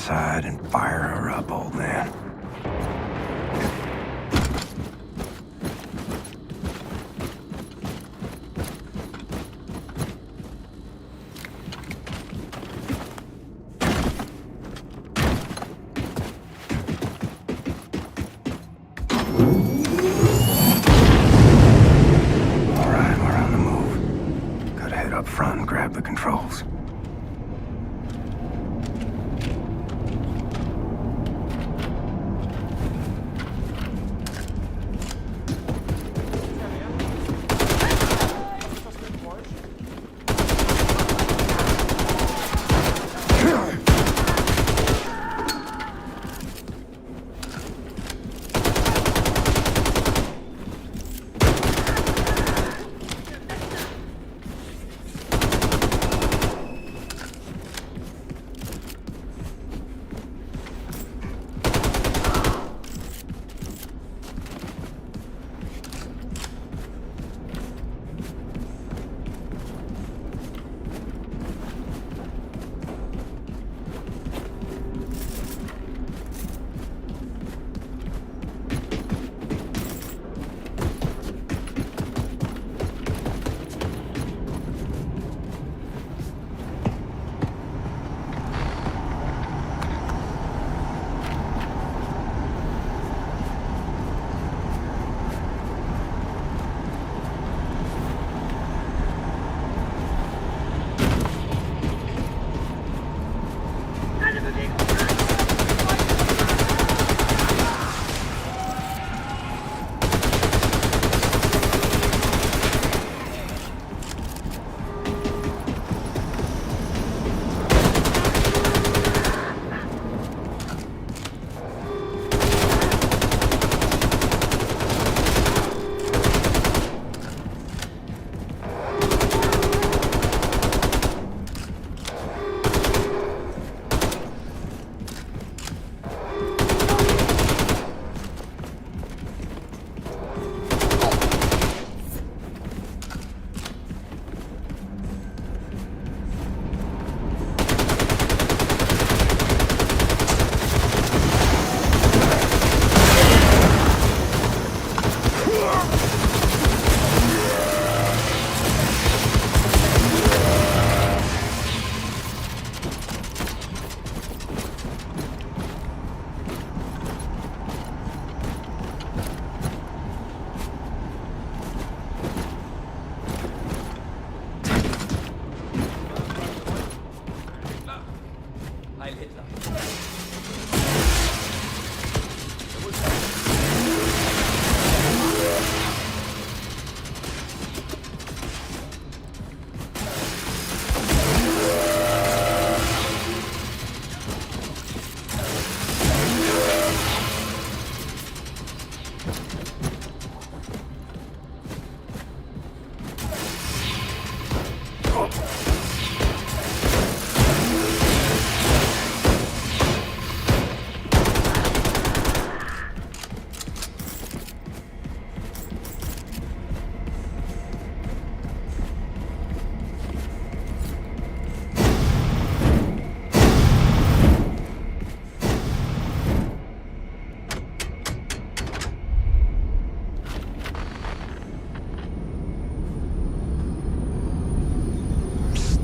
inside and fire her up, old man. All right, we're on the move. Gotta head up front and grab the controls.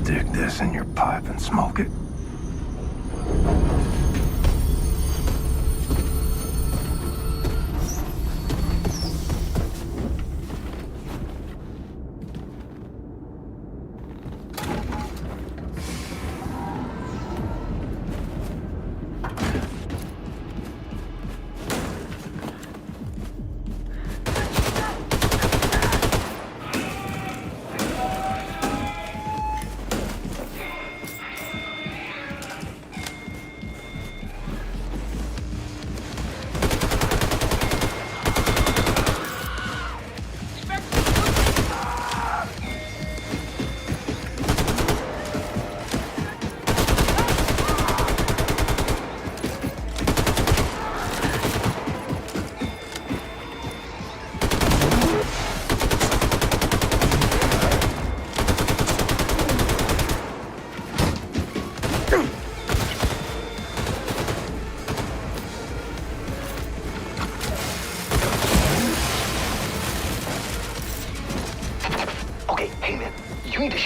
Stick this in your pipe and smoke it.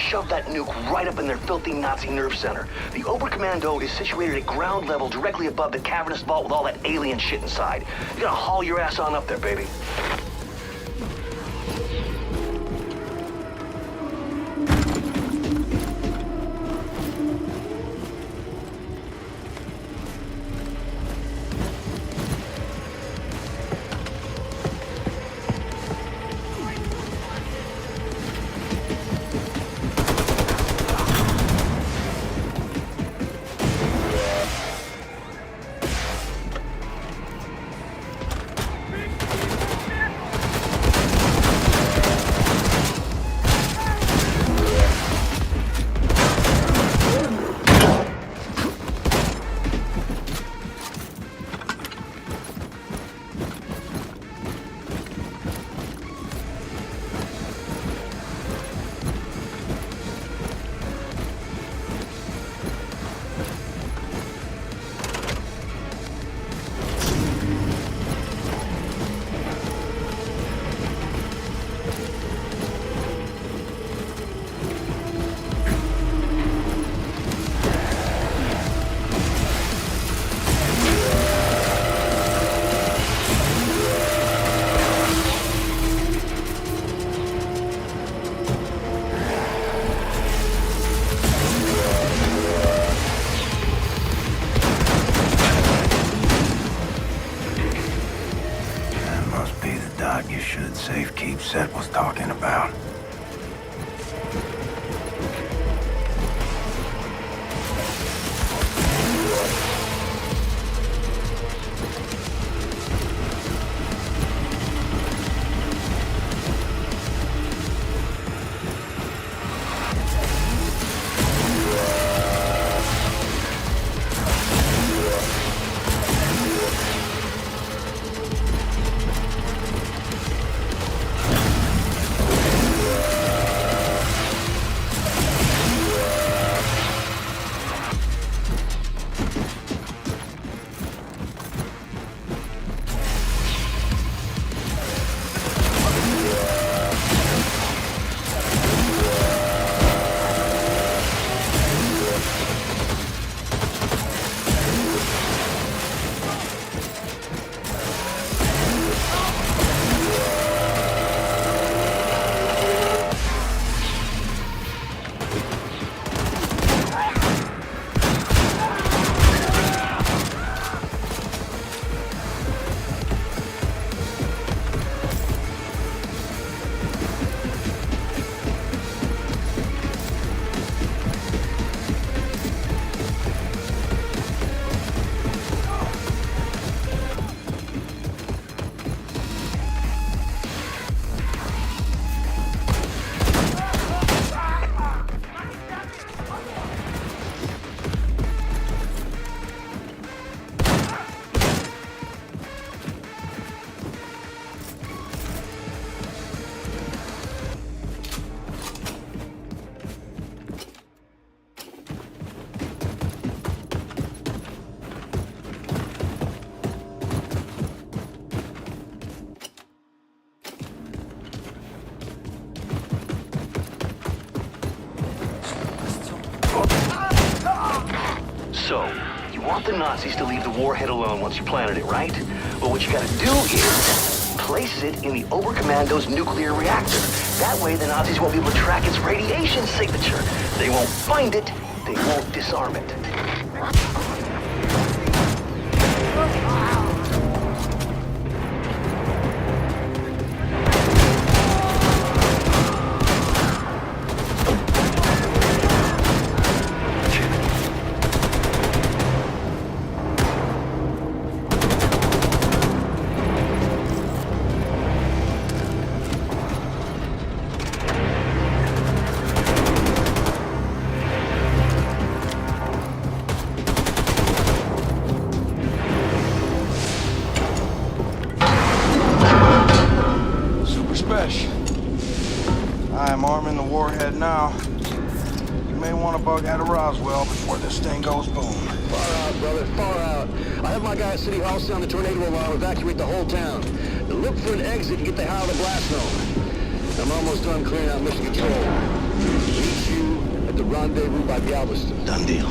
shove that nuke right up in their filthy Nazi nerve center. The Oberkommando is situated at ground level directly above the cavernous vault with all that alien shit inside. You gotta haul your ass on up there, baby. Safekeep Set was talking about. So, you want the Nazis to leave the warhead alone once you planted it, right? Well, what you gotta do is place it in the Oberkommando's nuclear reactor. That way the Nazis won't be able to track its radiation signature. They won't find it, they won't disarm it. I'm arming the warhead now. You may want to bug out of Roswell before this thing goes boom. Far out, brother, far out. I have my guy at City Hall sound the tornado alarm, evacuate the whole town. Then look for an exit and get the hell out of the blast zone. I'm almost done clearing out mission control. Meet you the rendezvous by Galveston. Done deal.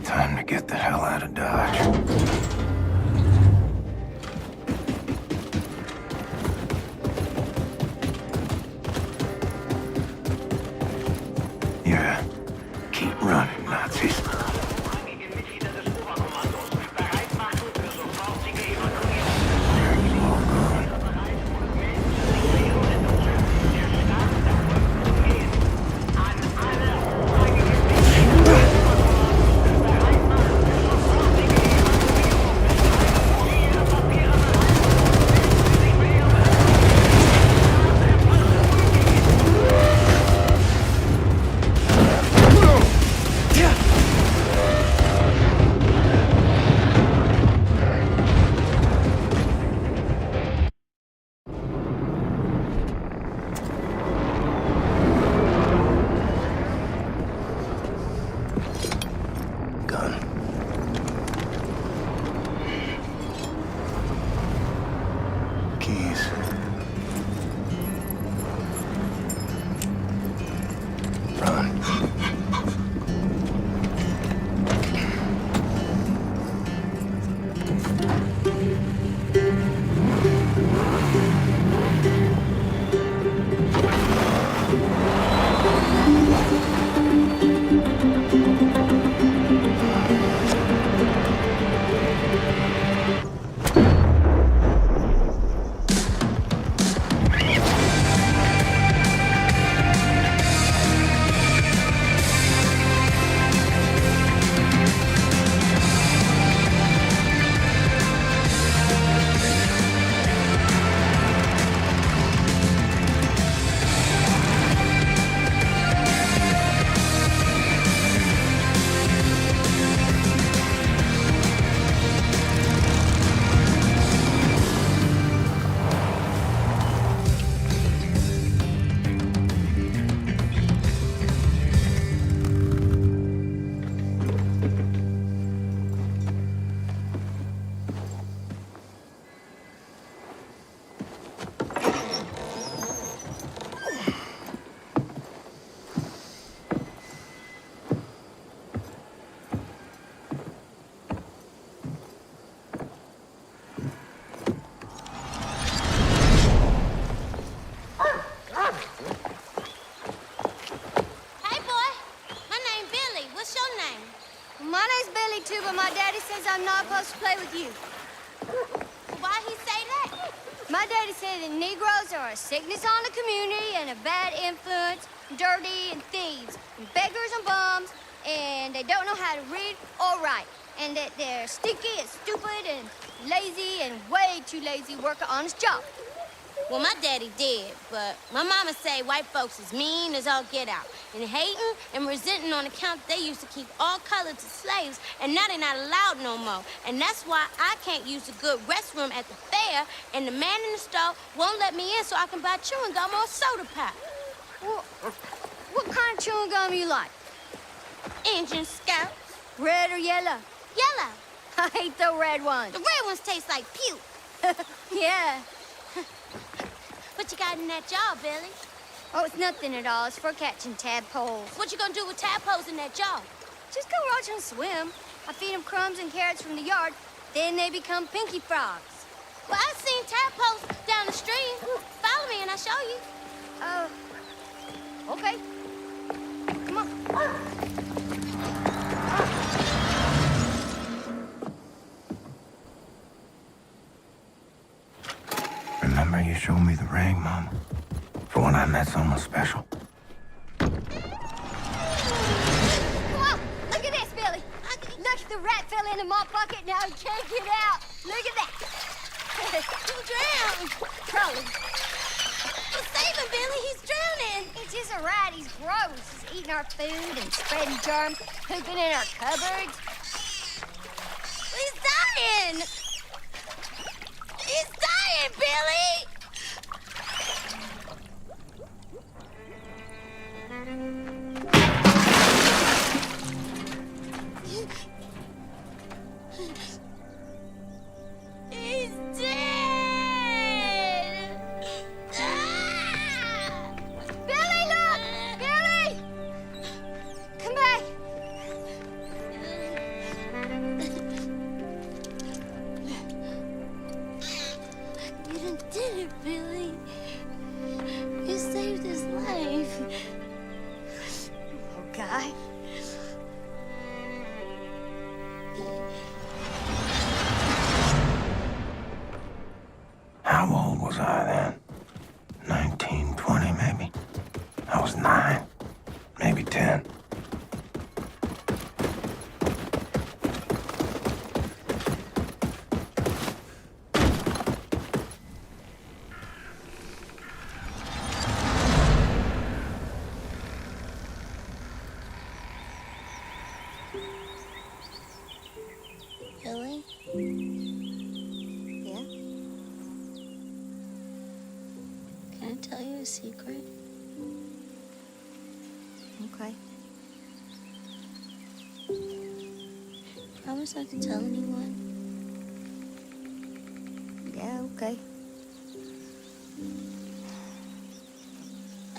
Time to get the hell out of Dodge. My name's Billy, too, but my daddy says I'm not supposed to play with you. Why he say that? My daddy said that Negroes are a sickness on the community and a bad influence, dirty and thieves, and beggars and bums, and they don't know how to read or write, and that they're stinky and stupid and lazy and way too lazy to work an honest job. Well, my daddy did, but my mama say white folks is mean as all get out, and hating and resenting on account they used to keep all colors as slaves, and now they're not allowed no more. And that's why I can't use a good restroom at the fair, and the man in the store won't let me in so I can buy chewing gum or a soda pop. Well, what kind of chewing gum you like? Engine Scouts. Red or yellow? Yellow. I hate the red ones. The red ones taste like puke. Yeah. What you got in that jar, Billy? Oh, it's nothing at all. It's for catching tadpoles. What you gonna do with tadpoles in that jar? Just go watch them swim. I feed them crumbs and carrots from the yard. Then they become pinky frogs. Well, I've seen tadpoles down the stream. Follow me and I'll show you. Okay. Come on. Remember you showed me the ring, Mom? For when I met someone special? Come on. Look at this, Billy. Look, the rat fell into my pocket. Now he can't get out. Look at that. He'll drown. Probably. Well, save him, Billy. He's drowning. He's just a rat. He's gross. He's eating our food and spreading germs, pooping in our cupboards. He's dying. He's dying, Billy. He's dead. Billy, look! Billy! Come back. You done did it, Billy. You saved his life. Oh, guy. How old was I then? 19, 20 maybe? I was 9, maybe 10. Billy? Yeah? Can I tell you a secret? Okay. Promise not to tell anyone. Yeah, okay.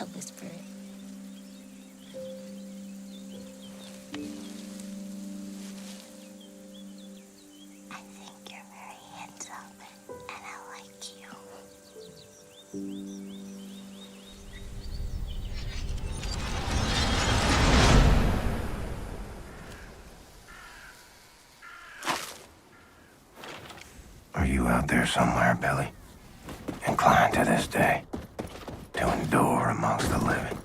I'll whisper it. I think you're very handsome, and I like you. Are you out there somewhere, Billy? Inclined to this day to endure amongst the living?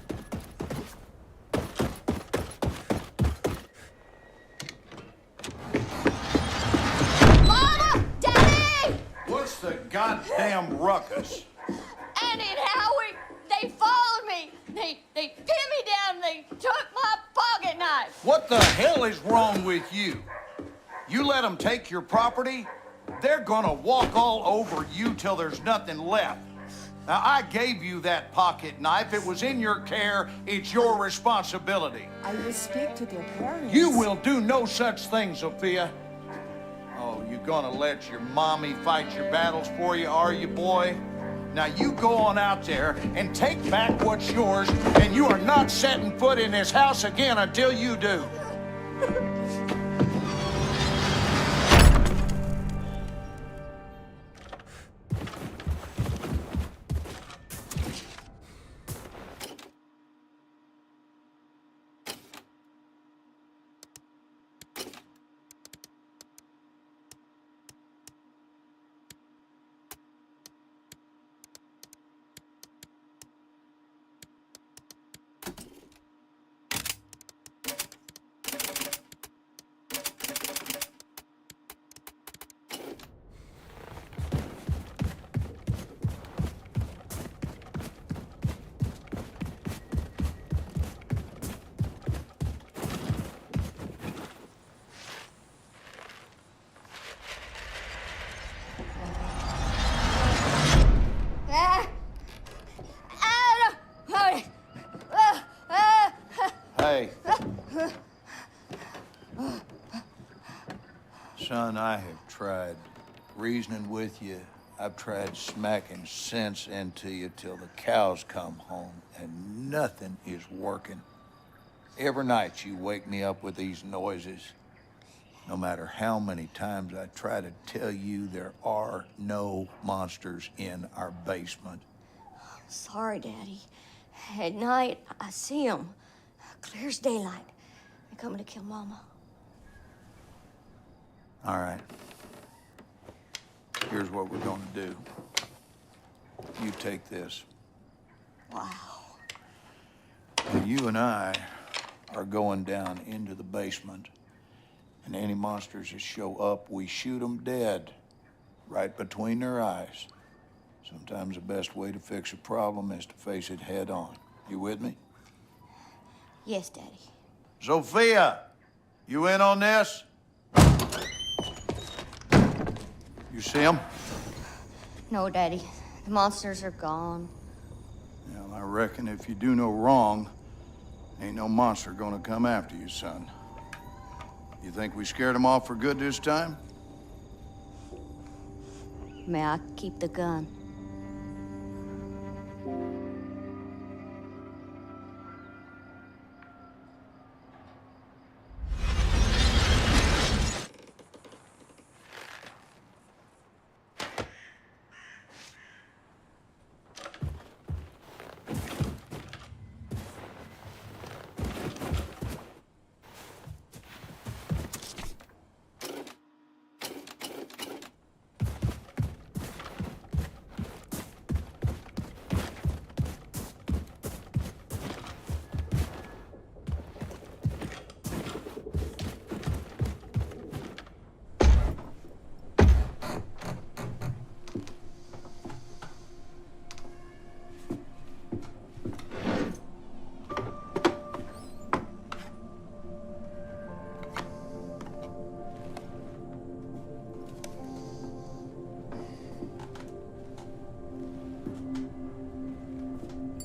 Mama! Daddy! What's the goddamn ruckus? Annie and Howie, they followed me. They pinned me down. They took my pocket knife. What the hell is wrong with you? You let them take your property, they're gonna walk all over you till there's nothing left. Now, I gave you that pocket knife. It was in your care. It's your responsibility. I will speak to their parents. You will do no such thing, Sophia. Oh, you gonna let your mommy fight your battles for you, are you, boy? Now, you go on out there and take back what's yours, and you are not setting foot in this house again until you do. Son, I have tried reasoning with you. I've tried smacking sense into you till the cows come home, and nothing is working. Every night you wake me up with these noises. No matter how many times I try to tell you there are no monsters in our basement. Sorry, Daddy. At night, I see them. Clear as daylight. They're coming to kill Mama. All right. Here's what we're gonna do. You take this. Wow. Now, you and I are going down into the basement, and any monsters that show up, we shoot them dead, right between their eyes. Sometimes the best way to fix a problem is to face it head on. You with me? Yes, Daddy. Sophia, you in on this? You see him? No, Daddy. The monsters are gone. Well, I reckon if you do no wrong, ain't no monster gonna come after you, son. You think we scared them off for good this time? May I keep the gun?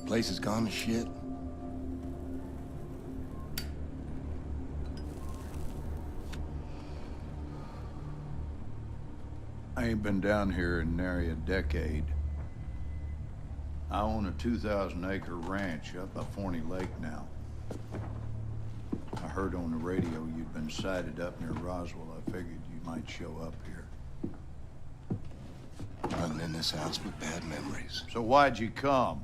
Place is gone to shit. I ain't been down here in nary a decade. I own a 2,000-acre ranch up by Forney Lake now. I heard on the radio you'd been sighted up near Roswell. I figured you might show up here. Running in this house with bad memories. So why'd you come?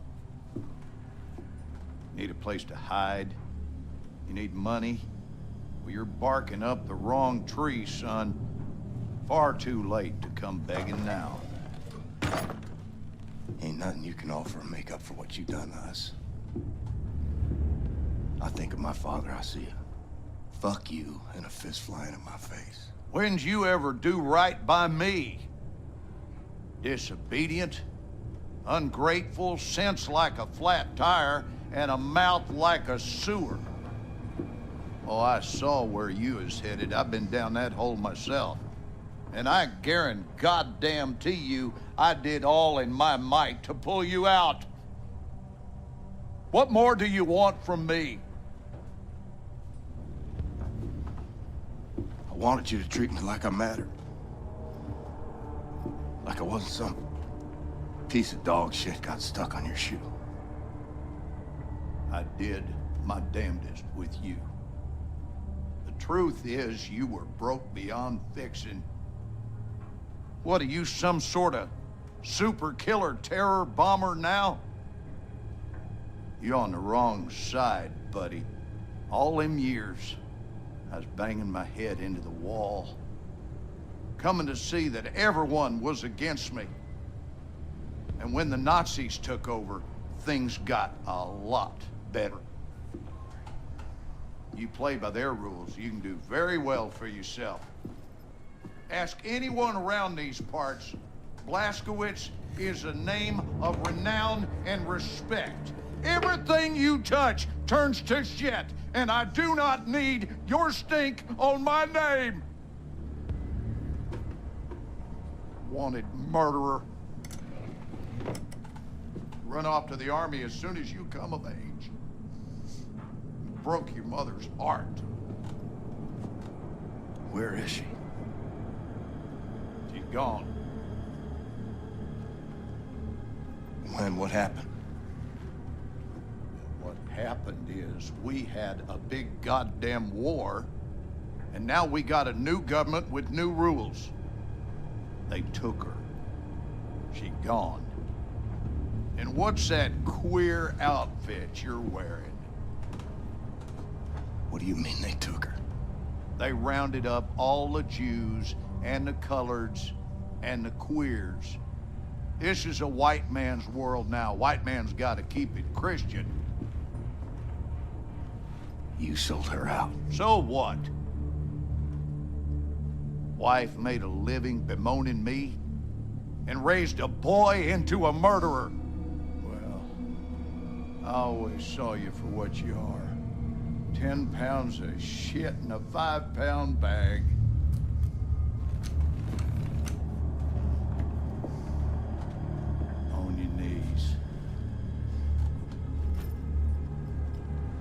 Need a place to hide? You need money? Well, you're barking up the wrong tree, son. Far too late to come begging now. Ain't nothing you can offer to make up for what you done to us. I think of my father, I see a fuck you and a fist flying in my face. When'd you ever do right by me? Disobedient, ungrateful, sense like a flat tire, and a mouth like a sewer. Oh, I saw where you was headed. I've been down that hole myself. And I guarantee you, I did all in my might to pull you out. What more do you want from me? I wanted you to treat me like I mattered. Like I wasn't some piece of dog shit got stuck on your shoe. I did my damnedest with you. The truth is, you were broke beyond fixing. What are you, some sort of super killer terror bomber now? You're on the wrong side, buddy. All them years, I was banging my head into the wall, coming to see that everyone was against me. And when the Nazis took over, things got a lot better. You play by their rules, you can do very well for yourself. Ask anyone around these parts. Blazkowicz is a name of renown and respect. Everything you touch turns to shit, and I do not need your stink on my name. Wanted murderer. Run off to the army as soon as you come of age. broke your mother's heart. Where is she? She's gone. When? What happened? What happened is we had a big goddamn war, and now we got a new government with new rules. They took her. She gone. And what's that queer outfit you're wearing? What do you mean they took her? They rounded up all the Jews and the coloreds and the queers. This is a white man's world now. White man's got to keep it Christian. You sold her out. So what? Wife made a living bemoaning me and raised a boy into a murderer. Well, I always saw you for what you are. 10 pounds of shit in a 5-pound bag. On your knees.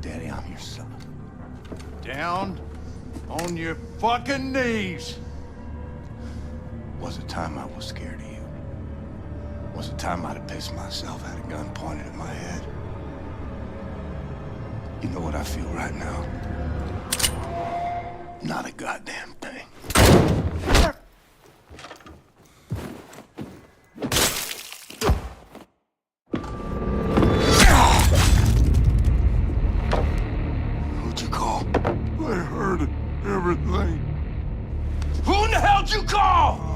Daddy, I'm your son. Down on your fucking knees. Was a time I was scared of you. Was a time I'd have pissed myself, had a gun pointed at my head. You know what I feel right now? Not a goddamn thing. Who'd you call? I heard everything. Who in the hell'd you call?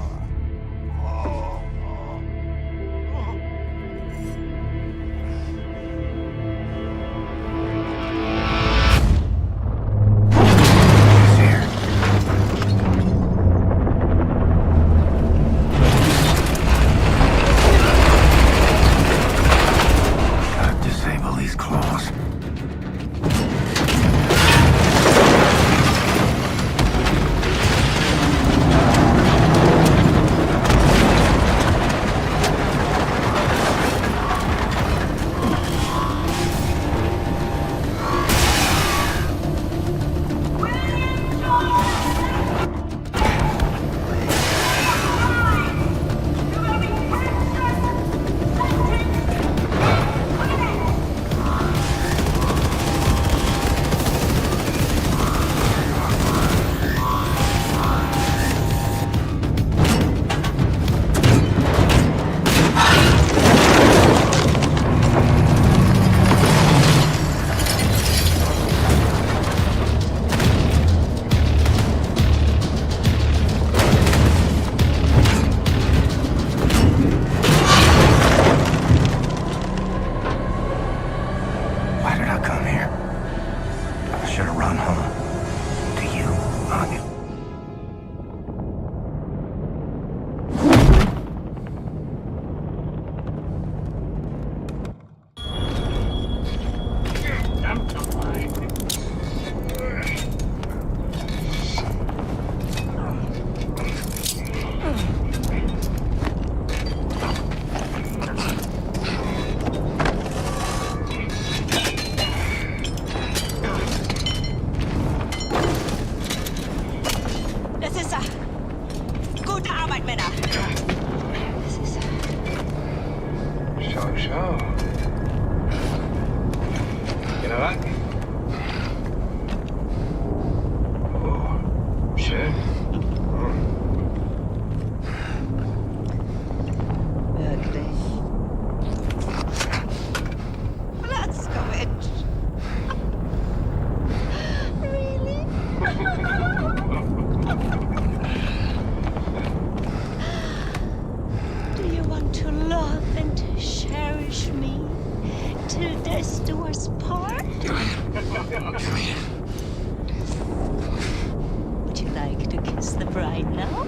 Would you like to kiss the bride now?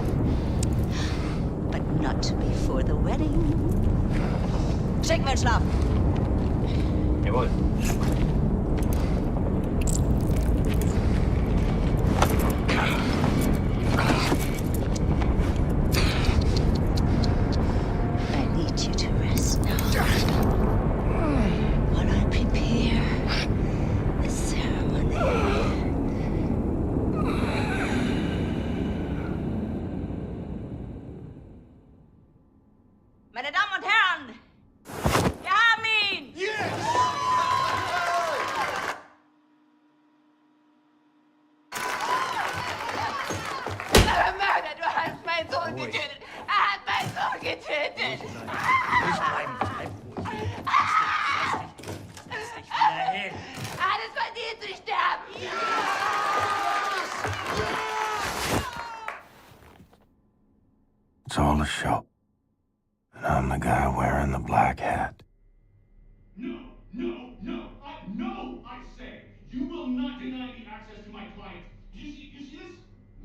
But not before the wedding. Schick mir Schlaf! Jawohl. I need you to rest now. While I prepare the ceremony. getötet! Er hat meinen Sohn getötet! Er hat es verdient zu sterben! It's all a show. And I'm the guy wearing the black hat. No, I say! You will not deny me access to my client. You see this?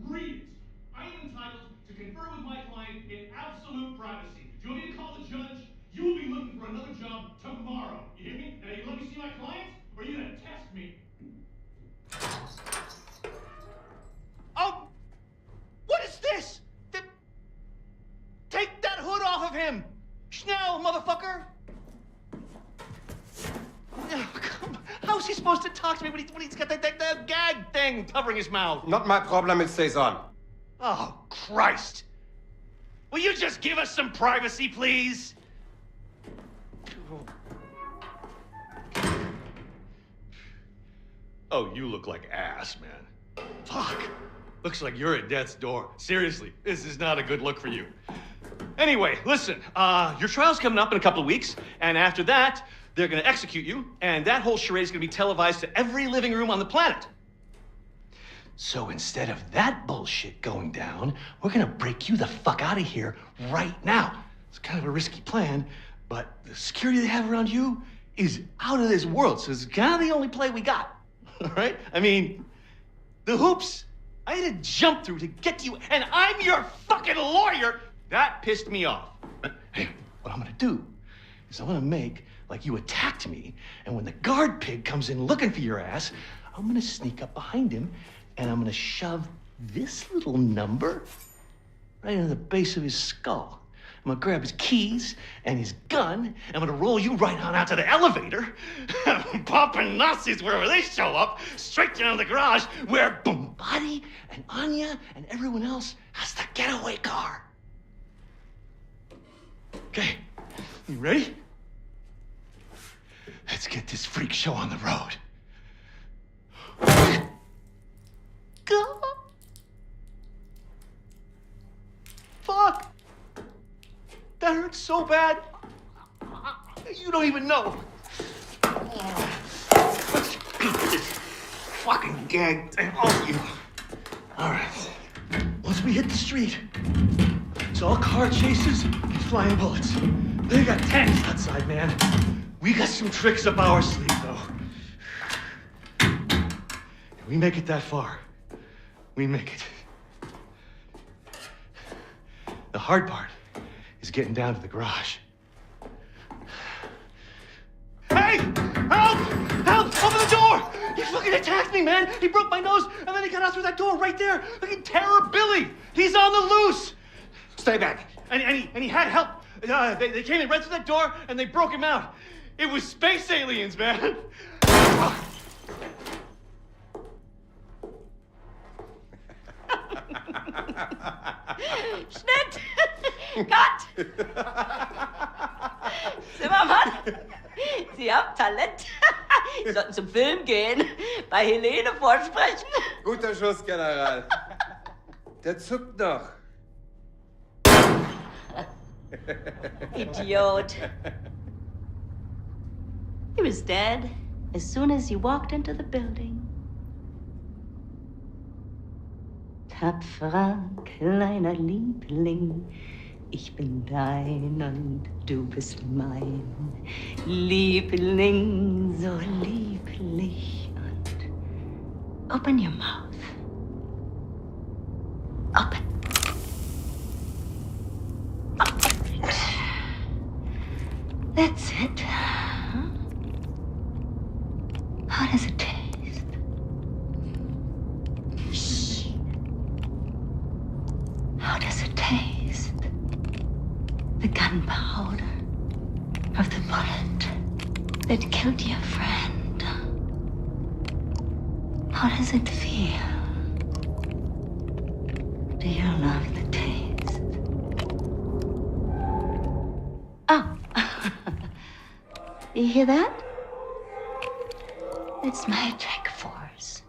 Read it. I am entitled to confer with my client in absolute privacy. Do you want me to call the judge? You will be looking for another job tomorrow. You hear me? And you let me see my client? Or are you gonna test me? Oh! What is this? Take that hood off of him! Schnell, motherfucker! Oh, come on. How's he supposed to talk to me when he's got that gag thing covering his mouth? Not my problem, it stays on. Oh, Christ! Will you just give us some privacy, please? Oh, you look like ass, man. Fuck. Looks like you're at death's door. Seriously, this is not a good look for you. Anyway, listen, your trial's coming up in a couple of weeks, and after that, they're gonna execute you, and that whole charade is gonna be televised to every living room on the planet. So instead of that bullshit going down, we're gonna break you the fuck out of here right now. It's kind of a risky plan, but the security they have around you is out of this world, so it's kind of the only play we got. All right? I mean, the hoops I had to jump through to get to you, and I'm your fucking lawyer. That pissed me off. But hey, what I'm gonna do is I'm gonna make like you attacked me, and when the guard pig comes in looking for your ass, I'm gonna sneak up behind him, and I'm gonna shove this little number right into the base of his skull. I'm gonna grab his keys and his gun, and I'm gonna roll you right on out to the elevator, popping Nazis wherever they show up, straight down to the garage where Bombati and Anya and everyone else has the getaway car. Okay, you ready? Let's get this freak show on the road. Go! Fuck! That hurts so bad. You don't even know. Let's beat this fucking gag thing off you. All right. Once we hit the street, it's all car chases and flying bullets. They got tanks outside, man. We got some tricks up our sleeve, though. If we make it that far, we make it. The hard part is getting down to the garage. Hey! Help! Help! Open the door! He fucking attacked me, man! He broke my nose, and then he got out through that door right there! Fucking Terror Billy! He's on the loose! Stay back. And he had help. They came in right through that door, and they broke him out. It was space aliens, man! Schnitt! Cut! Zimmermann, Sie haben Talent. Sie sollten zum Film gehen, bei Helene vorsprechen. Guter Schuss, General. Der zuckt noch. Idiot. He was dead as soon as you walked into the building. Tapferer kleiner Liebling, ich bin dein und du bist mein. Liebling, so lieblich und... Open your mouth. Open. Open it. That's it. Huh? How does it taste? Shh. How does it taste? The gunpowder of the bullet that killed your friend. How does it feel? Do you love the taste? Oh. You hear that? It's magic force.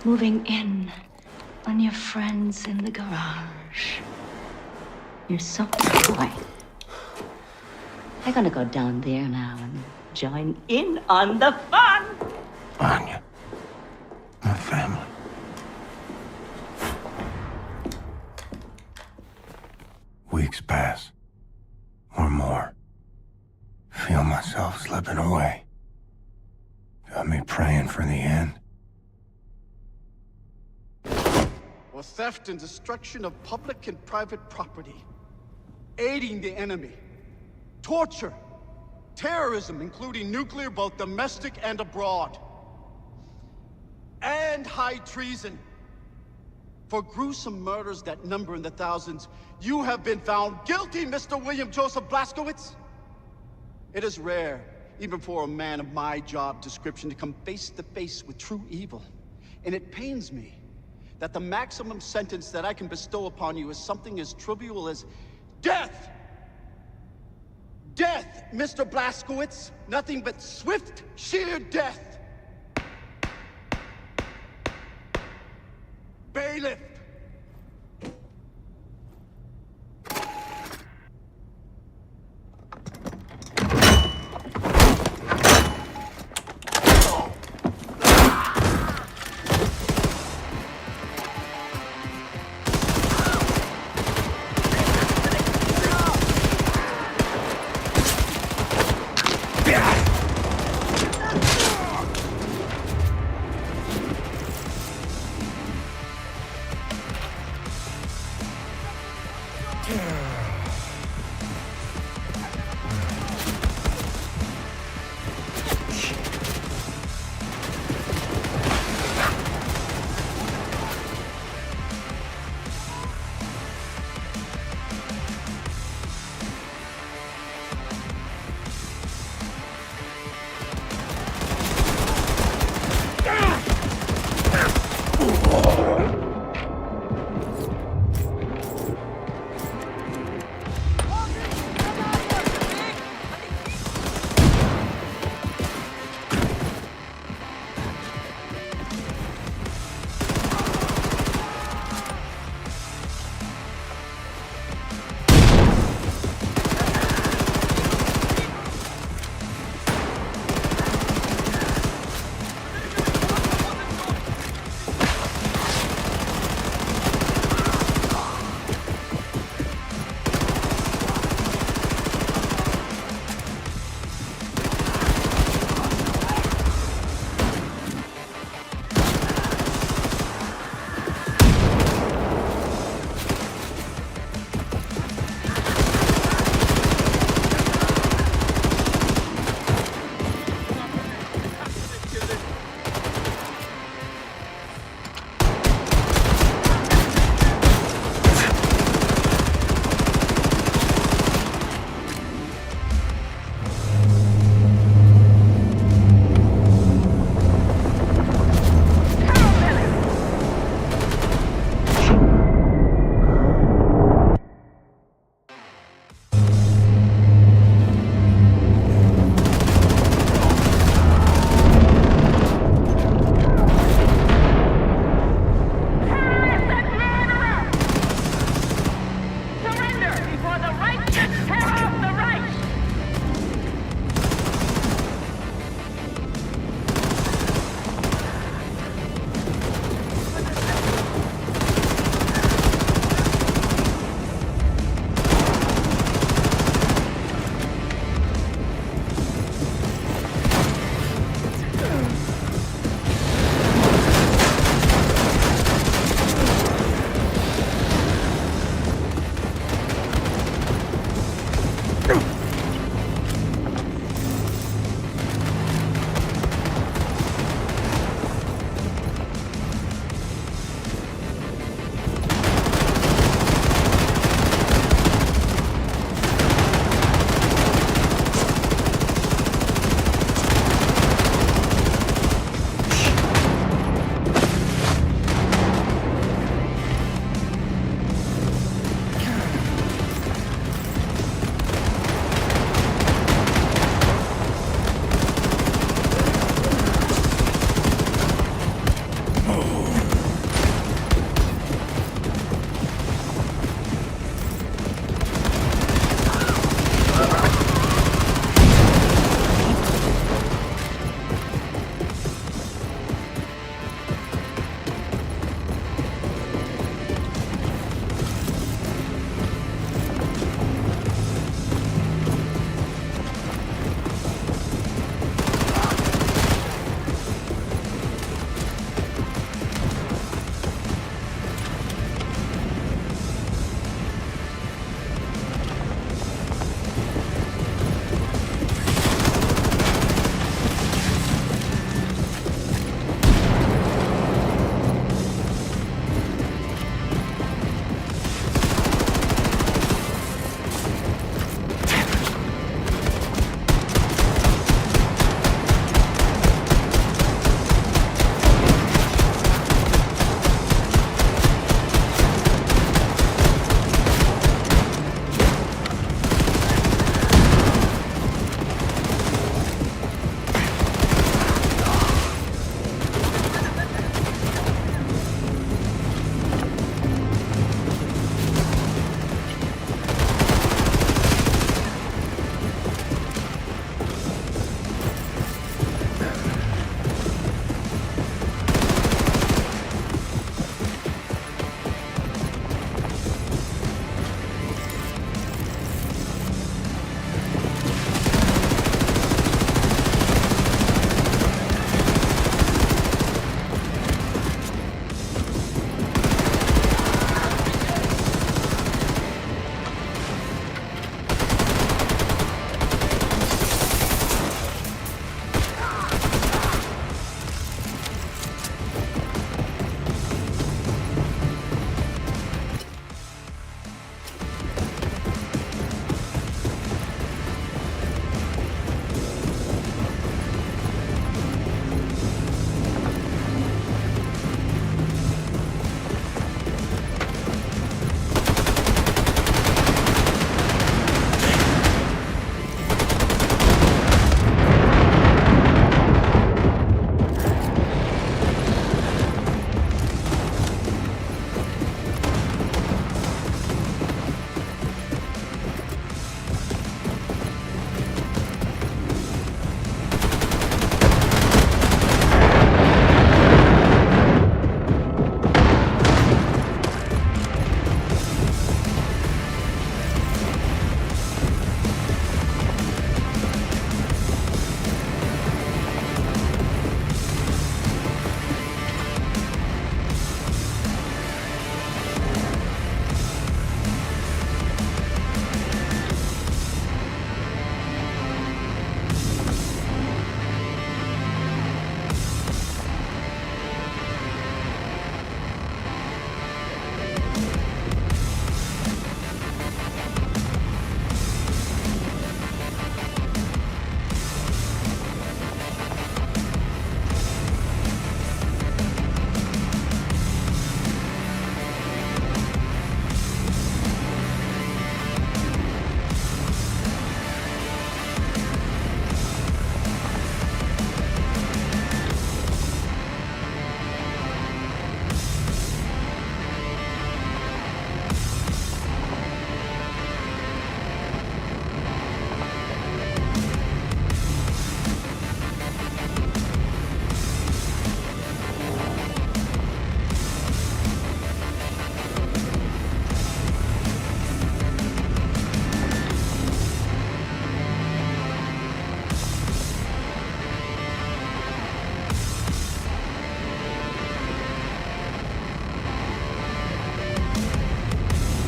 Moving in on your friends in the garage. You're so boy. I'm gonna go down there now and join in on the fun. Anya, my family. Weeks pass, or more. Feel myself slipping away. Got me praying for the end. Or theft and destruction of public and private property, aiding the enemy, torture, terrorism, including nuclear, both domestic and abroad, and high treason. For gruesome murders that number in the thousands, you have been found guilty, Mr. William Joseph Blazkowicz. It is rare, even for a man of my job description, to come face to face with true evil. And it pains me that the maximum sentence that I can bestow upon you is something as trivial as death! Death, Mr. Blazkowicz! Nothing but swift, sheer death! Bailiff!